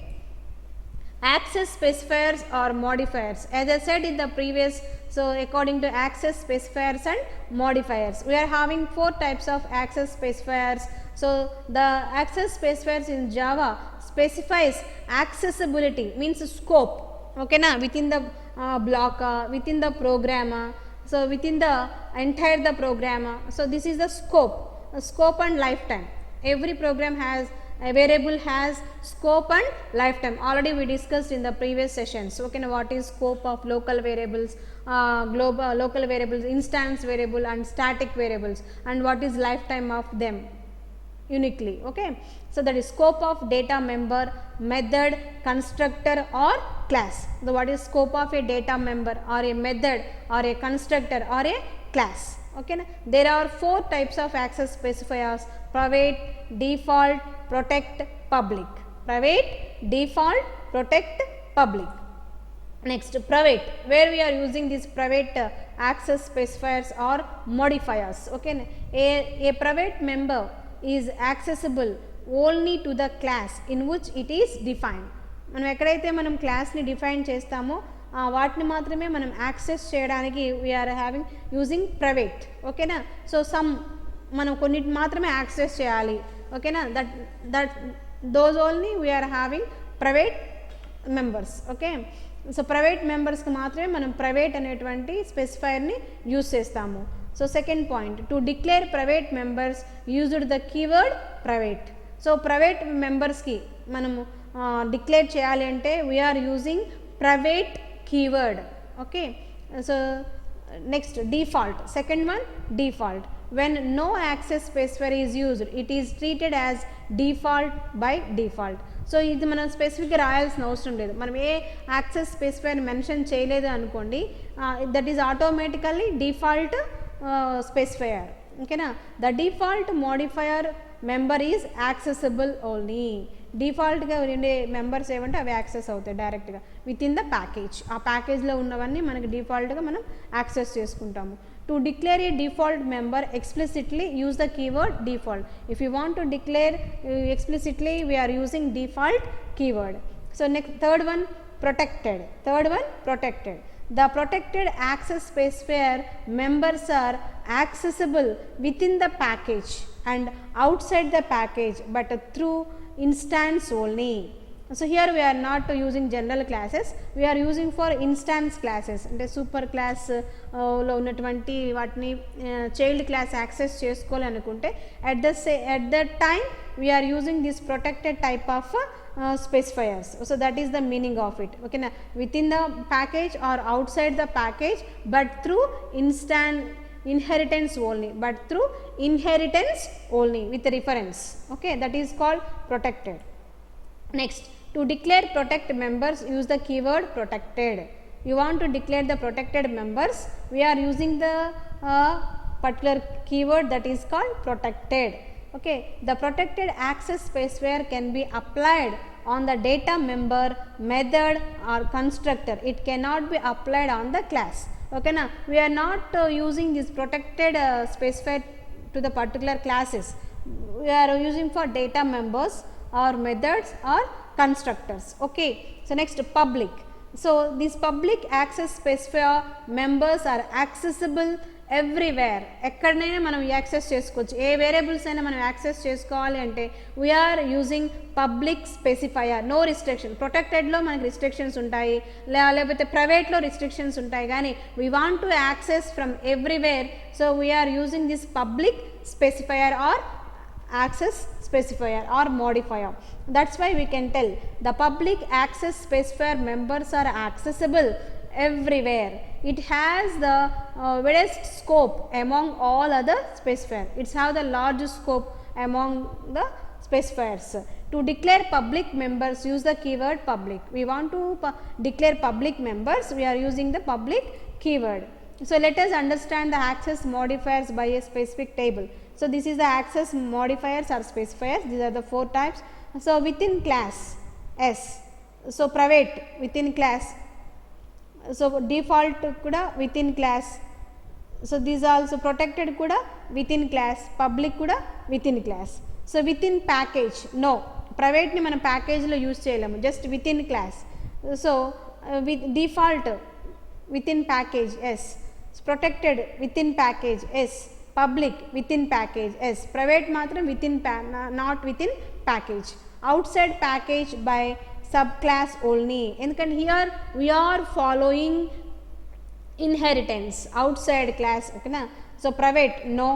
access specifiers or modifiers. As I said in the previous, so according to access specifiers and modifiers, we are having 4 types of access specifiers. So the access specifiers in Java specifies accessibility, means scope. Okay na, within the block, within the program, so within the entire the program. So this is the scope and lifetime. Every program has a variable has scope and lifetime. Already we discussed in the previous sessions. Okay, now what is scope of local variables, local variables, instance variable and static variables, and what is lifetime of them uniquely. Okay, so that is scope of data member, method, constructor or class. So what is scope of a data member or a method or a constructor or a class? ఓకేనా. There are 4 types of access specifiers: private, default, protect, public. Private, default, protect, public. Next, private, where we are using these private access specifiers or modifiers. Okay, a private member is accessible only to the class in which it is defined. మనం ఎక్కడైతే మనం క్లాస్ని define చేస్తామో వాటిని మాత్రమే మనం access చేయడానికి we are having using private. No. So మనం కొన్నిటి మాత్రమే యాక్సెస్ చేయాలి. ఓకేనా. That those only we are having private members. Okay. So private మెంబర్స్కి మాత్రమే మనం ప్రైవేట్ అనేటువంటి స్పెసిఫైర్ని యూజ్ చేస్తాము. So second point, to declare private members used the keyword private. So private మెంబర్స్కి మనము డిక్లేర్ చేయాలి అంటే we are using private keyword. Okay. So next, default. Second one, default. When no access specifier is used, it is treated as default by default. So ఇది మనం స్పెసిఫిక్గా రాయాల్సిన అవసరం లేదు. మనం ఏ యాక్సెస్ స్పెసిఫైర్ మెన్షన్ చేయలేదు అనుకోండి, that is automatically default specifier. ఓకేనా. The default modifier member is accessible only. డిఫాల్ట్గా ఉండే మెంబర్స్ ఏమంటే అవి యాక్సెస్ అవుతాయి డైరెక్ట్గా విత్ ఇన్ ద ప్యాకేజ్. ఆ ప్యాకేజ్లో ఉన్నవన్నీ మనకి డిఫాల్ట్గా మనం యాక్సెస్ చేసుకుంటాము. To declare a default member explicitly, use the keyword default. If you want to declare explicitly, we are using default keyword. So next, third one, protected. Third one, protected. The protected access specifier members are accessible within the package and outside the package, but through instance only. So here we are not using general classes, we are using for instance classes. అంటే super class లో ఉన్నటువంటి వాటిని child class access చేసుకోవాలనుకుంటే at that time we are using this protected type of specifiers. So that is the meaning of it. Okay na, within the package or outside the package, but through inheritance only, but through inheritance only with reference. Okay, that is called protected. Next, to declare protect members, use the keyword protected. You want to declare the protected members, we are using the particular keyword that is called protected. Okay, the protected access specifier can be applied on the data member, method or constructor. It cannot be applied on the class. Okay na, we are not using this protected specifier to the particular classes. We are using for data members or methods or constructors. Okay. So next, public. So these public access specifier members are accessible everywhere. ఎక్కడైనా మనం access చేసుకోవచ్చు. ఏ variables అయినా మనం access చేసుకోవాలి అంటే we are using public specifier. No restriction. ప్రొటెక్టెడ్లో మనకి restrictions ఉంటాయి, లేకపోతే ప్రైవేట్లో రిస్ట్రిక్షన్స్ ఉంటాయి, కానీ we want to access from everywhere. So we are using this public specifier or access specifier or modifier. That's why we can tell the public access specifier members are accessible everywhere. It has the widest scope among all other specifiers. It's have the largest scope among the specifiers. To declare public members, use the keyword public. We want to declare public members, we are using the public keyword. So let us understand the access modifiers by a specific table. So this is the access modifiers or specifiers. These are the 4 types. So within class S, so private within class, so default kuda within class, so these are also protected kuda within class, public kuda within class. So within package, no, private ni mana package lo use cheyalemu, just within class. So with default within package S, protected within package S, public within package S, private matram within not within package, outside package by subclass only. Endukante here we are following inheritance, outside class. Okay na. So private no,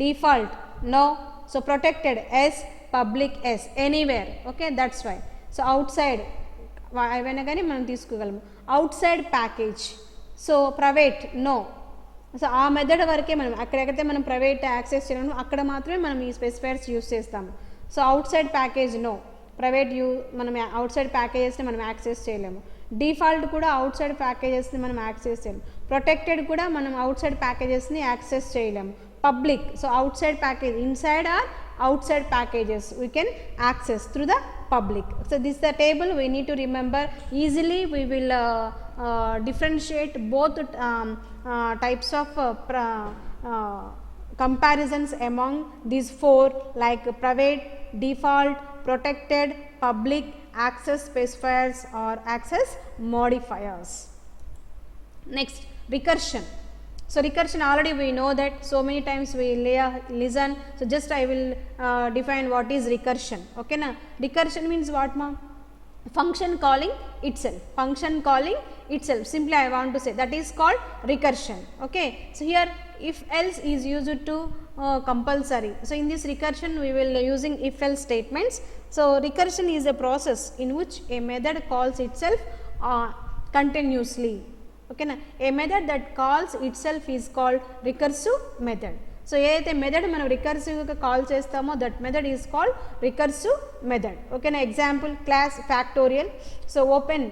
default no, so protected S, public S, anywhere. Okay, that's why. So outside avena gani manam teeskogalamu, outside package, so private no. So ఆ method వరకే మనం అక్కడెక్కడైతే మనం private access చేయడం అక్కడ మాత్రమే మనం ఈ specifiers use చేస్తాము. So outside package no, private మనం అవుట్ సైడ్ ప్యాకేజెస్ని మనం యాక్సెస్ చేయలేము. డిఫాల్ట్ కూడా అవుట్ సైడ్ ప్యాకేజెస్ని మనం యాక్సెస్ చేయలేం. ప్రొటెక్టెడ్ కూడా మనం అవుట్ సైడ్ ప్యాకేజెస్ని యాక్సెస్ చేయలేము. Public, so outside package, inside or outside packages we can access through the public. So this is the table we need to remember easily. We will differentiate both types of comparisons among these four, like private, default, protected, public, access specifiers or access modifiers. Next, recursion. So recursion, already we know that so many times we listen, so just I will define what is recursion. Okay na, recursion means what ma? Function calling itself, function calling itself, simply I want to say that is called recursion. Okay, so here if else is used to compulsory. So in this recursion we will using if else statements. So recursion is a process in which a method calls itself continuously. Okay na, a method that calls itself is called recursive method. So ఏదైతే method మనం రికర్సివ్గా కాల్ చేస్తామో that method is called recursive method. ఓకేనా, example class factorial. So open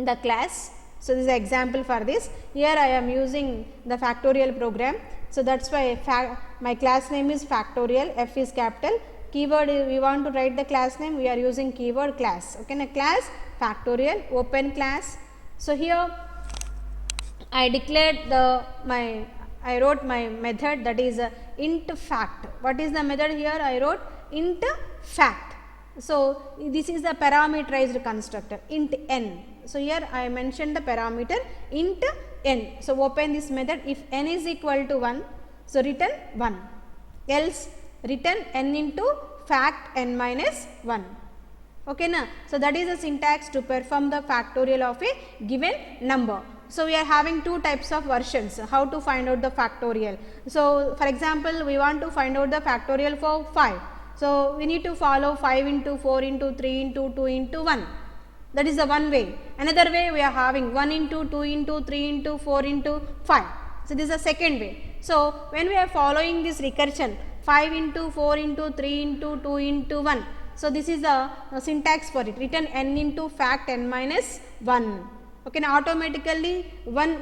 the class. So this is an example for this. Here I am using the factorial program. So that's why my class name is factorial, F is capital. Keyword, we want to write the class name, we are using keyword class. Okay na, class factorial, open class. So here I declared I wrote my method, that is int fact. What is the method here? I wrote int fact. So this is the parameterized constructor int n. So here I mentioned the parameter int n. So open this method. If n is equal to 1, so return 1, else return n into fact n minus 1. Okay na, so that is the syntax to perform the factorial of a given number. So we are having two types of versions, how to find out the factorial. So for example, we want to find out the factorial for 5. So we need to follow 5 into 4 into 3 into 2 into 1. That is the one way. Another way, we are having 1 into 2 into 3 into 4 into 5. So this is the second way. So when we are following this recursion, 5 into 4 into 3 into 2 into 1. So this is the syntax for it, return n into fact n minus 1. Okay, now automatically one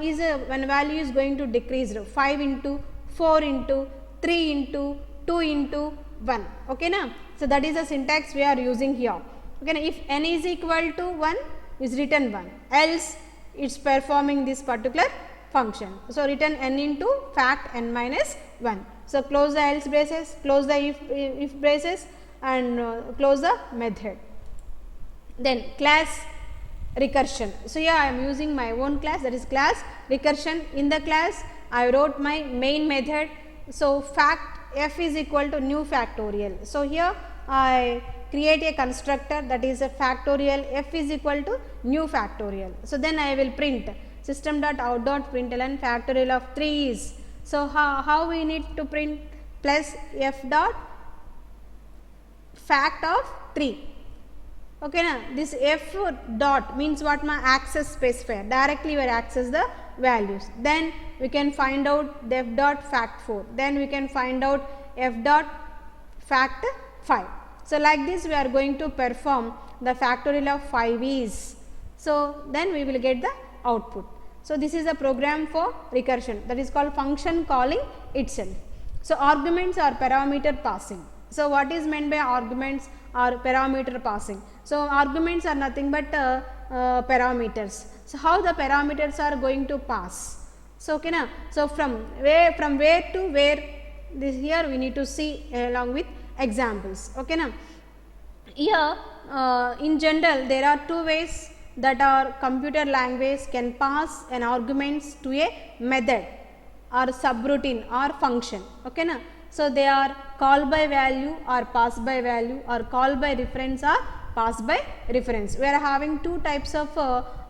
value is going to decrease, 5 into 4 into 3 into 2 into 1. Okay na, so that is the syntax we are using here. Okay na, if n is equal to 1 is return 1, else it's performing this particular function. So return n into fact n minus 1. So close the else braces, close the if braces and close the method. Then class recursion. So here I am using my own class, that is class recursion. In the class I wrote my main method. So fact f is equal to new factorial. So here I create a constructor, that is a factorial f is equal to new factorial. So then I will print system.out.println factorial of 3 is. So how we need to print plus f dot fact of 3. Okay na, this f dot means what ma, access specifier, directly we access the values. Then we can find out the f dot fact 4, then we can find out f dot fact 5. So like this we are going to perform the factorial of 5 is. So then we will get the output. So this is a program for recursion, that is called function calling itself. So arguments are parameter passing. So what is meant by arguments or parameter passing? So arguments are nothing but parameters. So how the parameters are going to pass? So okay na, so from where to where, this here we need to see along with examples. Okay na, here in general there are two ways that our computer language can pass an arguments to a method or subroutine or function. Okay na, so they are call by value or pass by value or call by reference or pass by reference. We are having two types of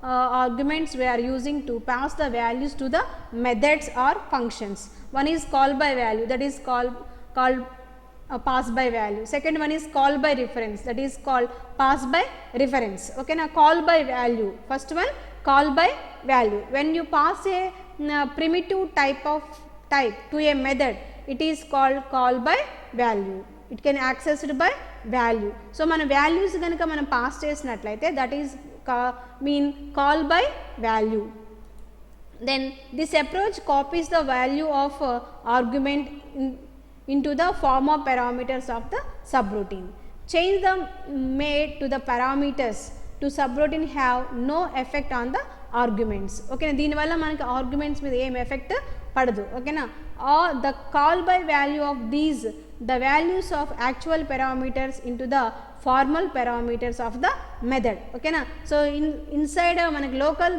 arguments we are using to pass the values to the methods or functions. One is call by value, that is called pass by value. Second one is call by reference, that is called pass by reference. Okay na, call by value, first one call by value. When you pass a primitive type to a method, it is called call by value. It can accessed by value. So మన values గనుక మనం pass చేసినట్లయితే that is call by value. Then this approach copies the value of argument into the form of parameters of the subroutine. Change the made to the parameters to subroutine have no effect on the arguments. Okay, దీని వల్ల మనకి arguments మీద ఏం effect పడదు. ఓకేనా, or the call by value of these the values of actual parameters into the formal parameters of the method. ఓకేనా, so inside మనకి local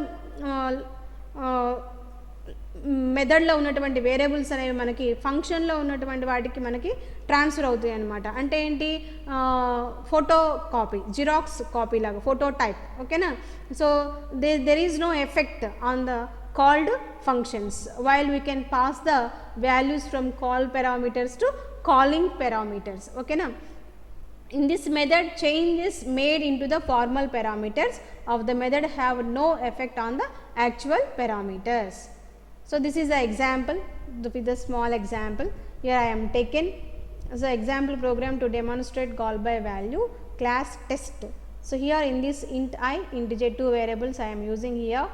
మెథడ్లో ఉన్నటువంటి వేరియబుల్స్ అనేవి మనకి ఫంక్షన్లో ఉన్నటువంటి వాటికి మనకి ట్రాన్స్ఫర్ అవుతాయి అన్నమాట. అంటే ఏంటి, ఫోటో కాపీ, జిరాక్స్ కాపీ లాగా, ఫోటో టైప్. ఓకేనా, so there is no effect on the called functions while we can pass the values from call parameters to calling parameters. Okay na, in this method changes made into the formal parameters of the method have no effect on the actual parameters. So this is the example with the small example. Here I am taken as an example program to demonstrate call by value class test. So here in this int I, integer 2 variables I am using here,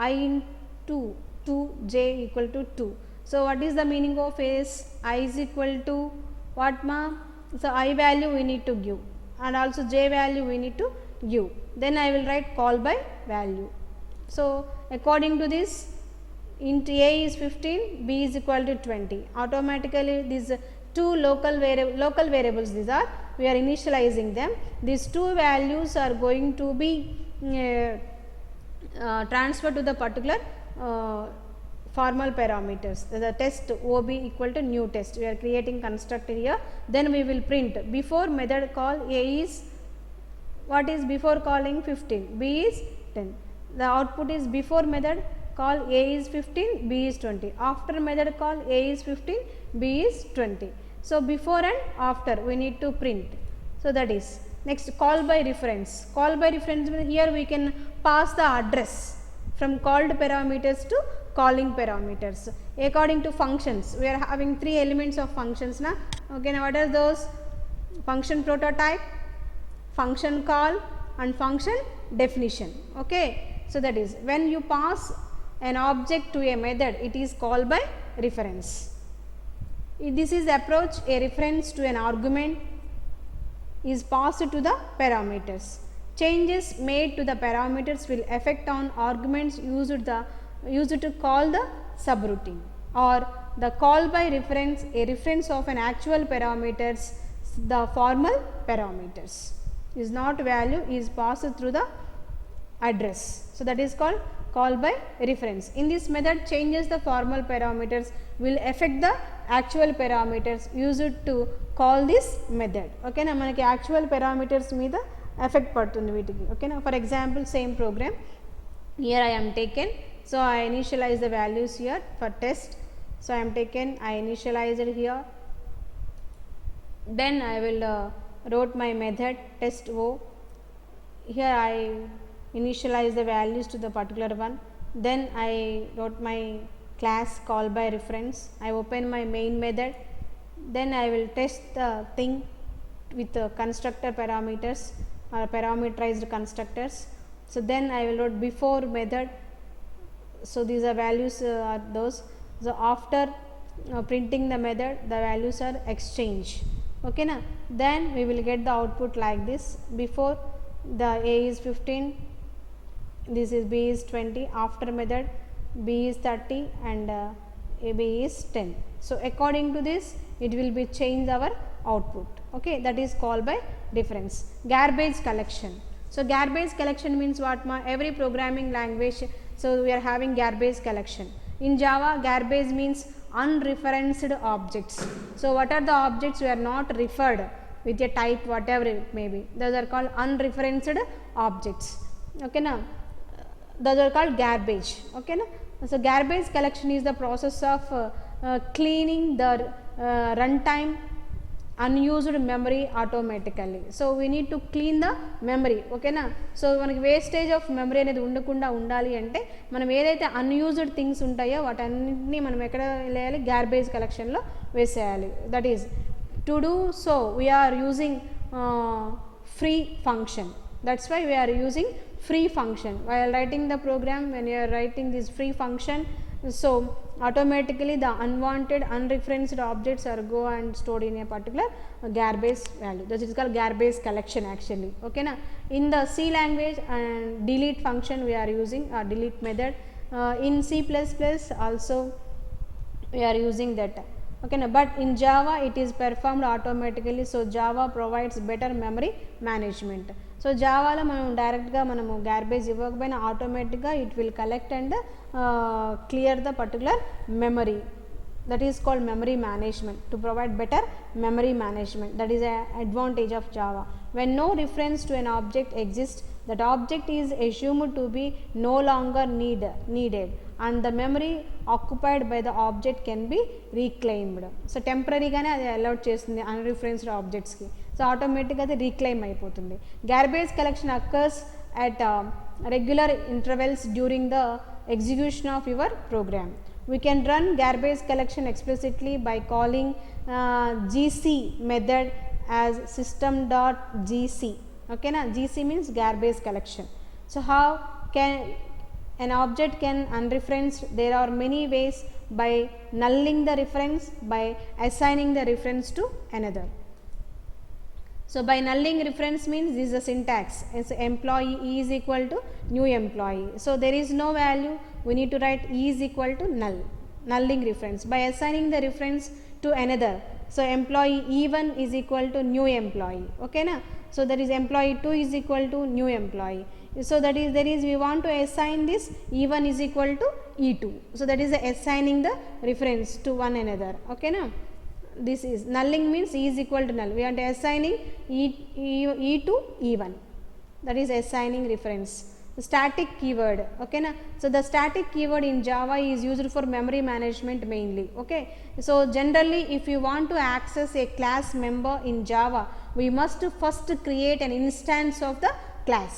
I into 2 j equal to 2. So what is the meaning of is I is equal to what ma, so I value we need to give and also j value we need to give. Then I will write call by value. So according to this, int a is 15, b is equal to 20. Automatically these two local variables, these are, we are initializing them. These two values are going to be transferred to the particular formal parameters. The test OB equal to new test, we are creating constructor here. Then we will print before method call a is, what is before calling 15, b is 10. The output is before method call a is 15, b is 20. After method call a is 15, b is 20. So before and after we need to print. So that is next call by reference. Call by reference, here we can pass the address from called parameters to calling parameters according to functions. We are having 3 elements of functions na. Okay, now what are those? Function prototype, function call and function definition. Okay, so that is when you pass an object to a method, it is called by reference. This is approach, a reference to an argument is passed to the parameters. Changes made to the parameters will affect on arguments used to call the subroutine, or the call by reference, a reference of an actual parameters, the formal parameters is not value is passed through the address. So that is called call by reference. In this method changes the formal parameters will affect the actual parameters used to call this method. Okay na, manaki actual parameters meeda effect పడుతుంది వీటికి. ఓకేనా, for example same programme here I am taken, so I initialize the values here for test. So I am taken, I initialized here, then I will wrote my method test o. Here I initialize the values to the particular one, then I wrote my class call by reference. I open my main method, then I will test the thing with constructor parameters or parameterized constructors. So then I will write before method, so these are values are those. So after printing the method, the values are exchanged. Okay na, then we will get the output like this. Before the a is 15, this is b is 20, after method b is 30 and ab is 10. So according to this it will be change our output. Okay, that is called by difference. Garbage collection. So garbage collection means what ma, every programming language, so we are having garbage collection. In Java, garbage means unreferenced objects. So what are the objects we are not referred with a type whatever it may be, those are called unreferenced objects. Okay na, those are called garbage. Okay na, so garbage collection is the process of cleaning the runtime unused memory automatically. So we need to clean the memory. Okay na, so మనకి wastage of memory అనేది ఉండకుండా ఉండాలి అంటే మనం ఏదైతే unused things ఉంటాయో వాటన్నిటిని మనం ఎక్కడ వేయాలి, గార్బేజ్ కలెక్షన్లో వేసేయాలి. That is to do so we are using free function, that's why we are using free function. While writing the program, when you are writing this free function, so automatically the unwanted unreferenced objects are go and stored in a particular garbage value. That is called garbage collection actually. Okay na. In the C language and delete function we are using delete method. In C++ also we are using that. Okay na. But in Java it is performed automatically. So Java provides better memory management. సో జావాలో మనం డైరెక్ట్గా మనము garbage ఇవ్వకపోయినా ఆటోమేటిక్గా it will collect and clear the particular memory. That is called memory management, to provide better memory management. That is an advantage of Java. When no reference to an object exists, that object is assumed to be no longer needed and the memory occupied by the object can be reclaimed. So temporary gaane adi allowed chestundi unreferenced objects ki. So automatic adi reclaim ayipotundi. Garbage collection occurs at regular intervals during the execution of your program. We can run garbage collection explicitly by calling gc method as system.gc. Okay na. Gc means garbage collection. So how can an object can unreferenced? There are many ways: by nulling the reference, by assigning the reference to another. So by nulling reference means this is the syntax. It's employee is equal to new employee. So there is no value, we need to write is equal to null, nulling reference. By assigning the reference to another, so employee E1 is equal to new employee. Okay na. So that is employee 2 is equal to new employee. So that is there is we want to assign this E1 is equal to E2. So that is assigning the reference to one another. Okay na. This is nulling means E is equal to null. We are assigning E to E1. That is assigning reference. Static keyword. Okay na. So the static keyword in Java is used for memory management mainly. Okay. So generally if you want to access a class member in Java, we must first create an instance of the class.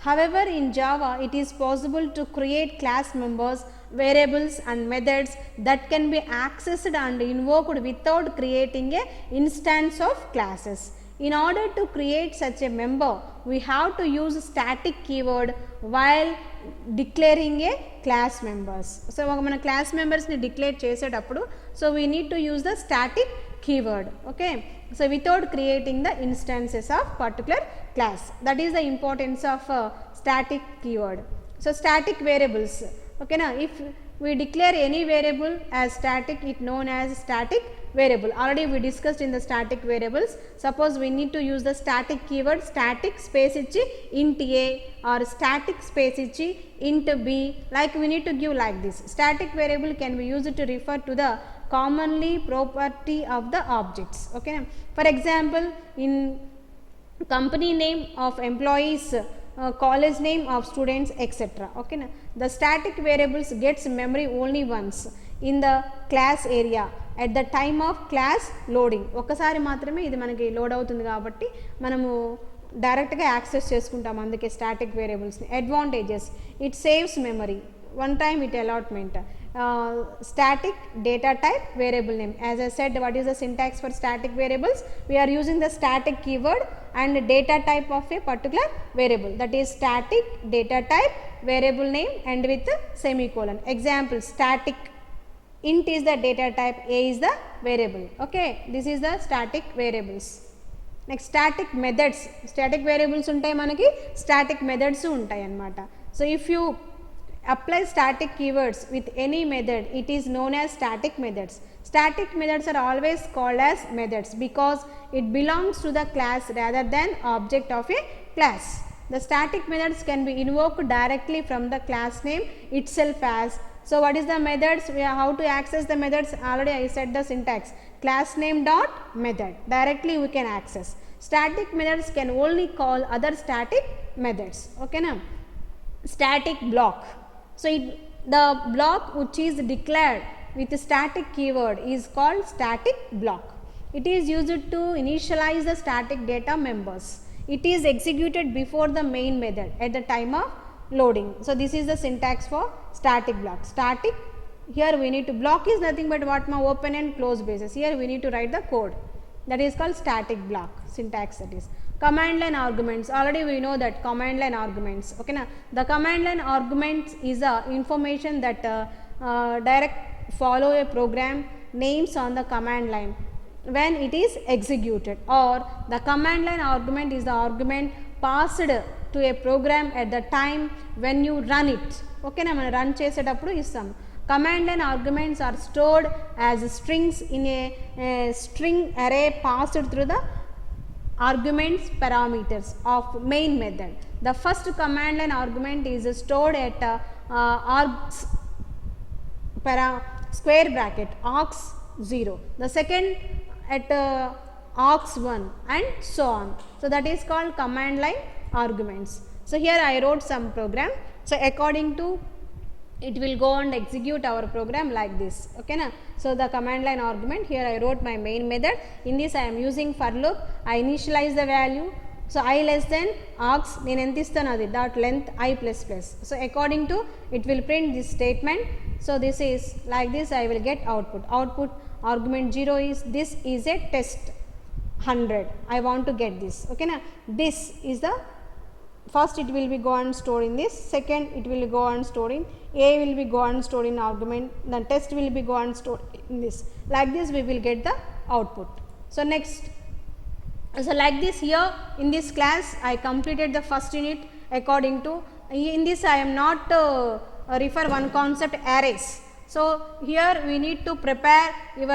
However, in Java it is possible to create class members, variables and methods that can be accessed and invoked without creating a instance of classes. In order to create such a member, we have to use static keyword while declaring a class members. So మన class members ని declare చేసేటప్పుడు, so we need to use the static keyword. Okay. So without creating the instances of particular class. That is the importance of static keyword. So static variables. Okay na. If we declare any variable as static, it known as static variable. Already we discussed in the static variables. Suppose we need to use the static keyword static space ichi int a or static space ichi int b, like we need to give like this. Static variable can be used to refer to the commonly property of the objects. Okay. For example, in company name of employees, college name of students, etc. Okay na. The static variables gets memory only once in the class area at the time of class loading. ఒకసారి మాత్రమే ఇది మనకి load అవుతుంది కాబట్టి మనము డైరెక్ట్గా access చేసుకుంటాం, అందుకే స్టాటిక్ వేరియబుల్స్ని. అడ్వాంటేజెస్: it saves memory, one time it అలాట్మెంట్. Static data type variable name. As I said, what is the syntax for static variables? We are using the static keyword and data type of a particular variable, that is static data type variable name and with semicolon. Example: static int is the data type, a is the variable. Okay, this is the static variables. Next, static methods. Static variables ఉంటాయి మనకి, static methods ఉంటాయి అన్నమాట. So if you apply static keywords with any method, it is known as static methods. Static methods are always called as methods because it belongs to the class rather than object of a class. The static methods can be invoked directly from the class name itself as. So what is the methods? How to access the methods? Already I said the syntax. Class name dot method. Directly we can access. Static methods can only call other static methods. Okay na. Static block. So the block which is declared with a static keyword is called static block. It is used to initialize the static data members. It is executed before the main method at the time of loading. So this is the syntax for static block. Static, here we need to, block is nothing but what my open and close braces. Here we need to write the code. That is called static block syntax. That is command line arguments, already we know that command line arguments, okay na. The command line arguments is a information that direct follow a program names on the command line when it is executed, or the command line argument is the argument passed to a program at the time when you run it, okay na. మనం run చేసేటప్పుడు ఇస్తాం. Command line arguments are stored as strings in a string array passed through the arguments parameters of main method. The first command line argument is stored at args square bracket args 0, the second at args 1 and so on. So that is called command line arguments. So here I wrote some program. So according to it will go and execute our program like this, okay na. So the command line argument, here I wrote my main method. In this I am using for loop. I initialize the value. So I less than args నేను ఎంత ఇస్తాను అది dot length I plus plus. So according to it will print this statement. So this is like this, I will get output. Output argument 0 is this is a test 100. I want to get this, okay na. This is the first, it will be go and stored in this, second it will go and stored in a will be go and stored in argument, then test will be go and stored in this. Like this we will get the output. So next, so like this, here in this class I completed the first unit. According to in this I am not refer one concept arrays. So here we need to prepare your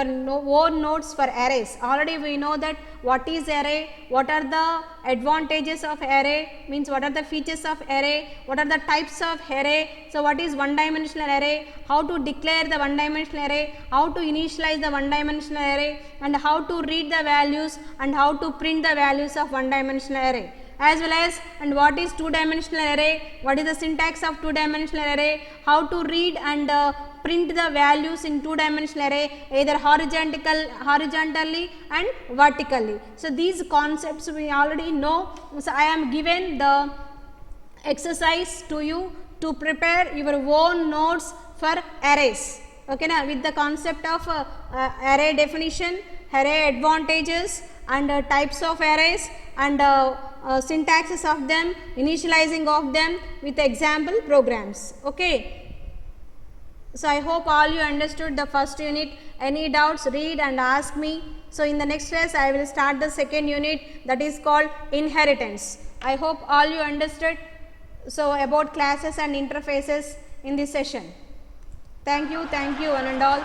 own notes for arrays. Already we know that what is array, what are the advantages of array, means what are the features of array, what are the types of array. So what is one dimensional array, how to declare the one dimensional array, how to initialize the one dimensional array, and how to read the values and how to print the values of one dimensional array, as well as and what is two dimensional array, what is the syntax of two dimensional array, how to read and print the values in two dimensional array either horizontally and vertically. So these concepts we already know. So I am given the exercise to you to prepare your own notes for arrays, okay na, with the concept of array definition, array advantages and types of arrays and syntaxes of them, initializing of them with example programs, okay. So I hope all you understood the first unit. Any doubts, read and ask me. So in the next class I will start the second unit, that is called inheritance. I hope all you understood so about classes and interfaces in this session. Thank you one and all.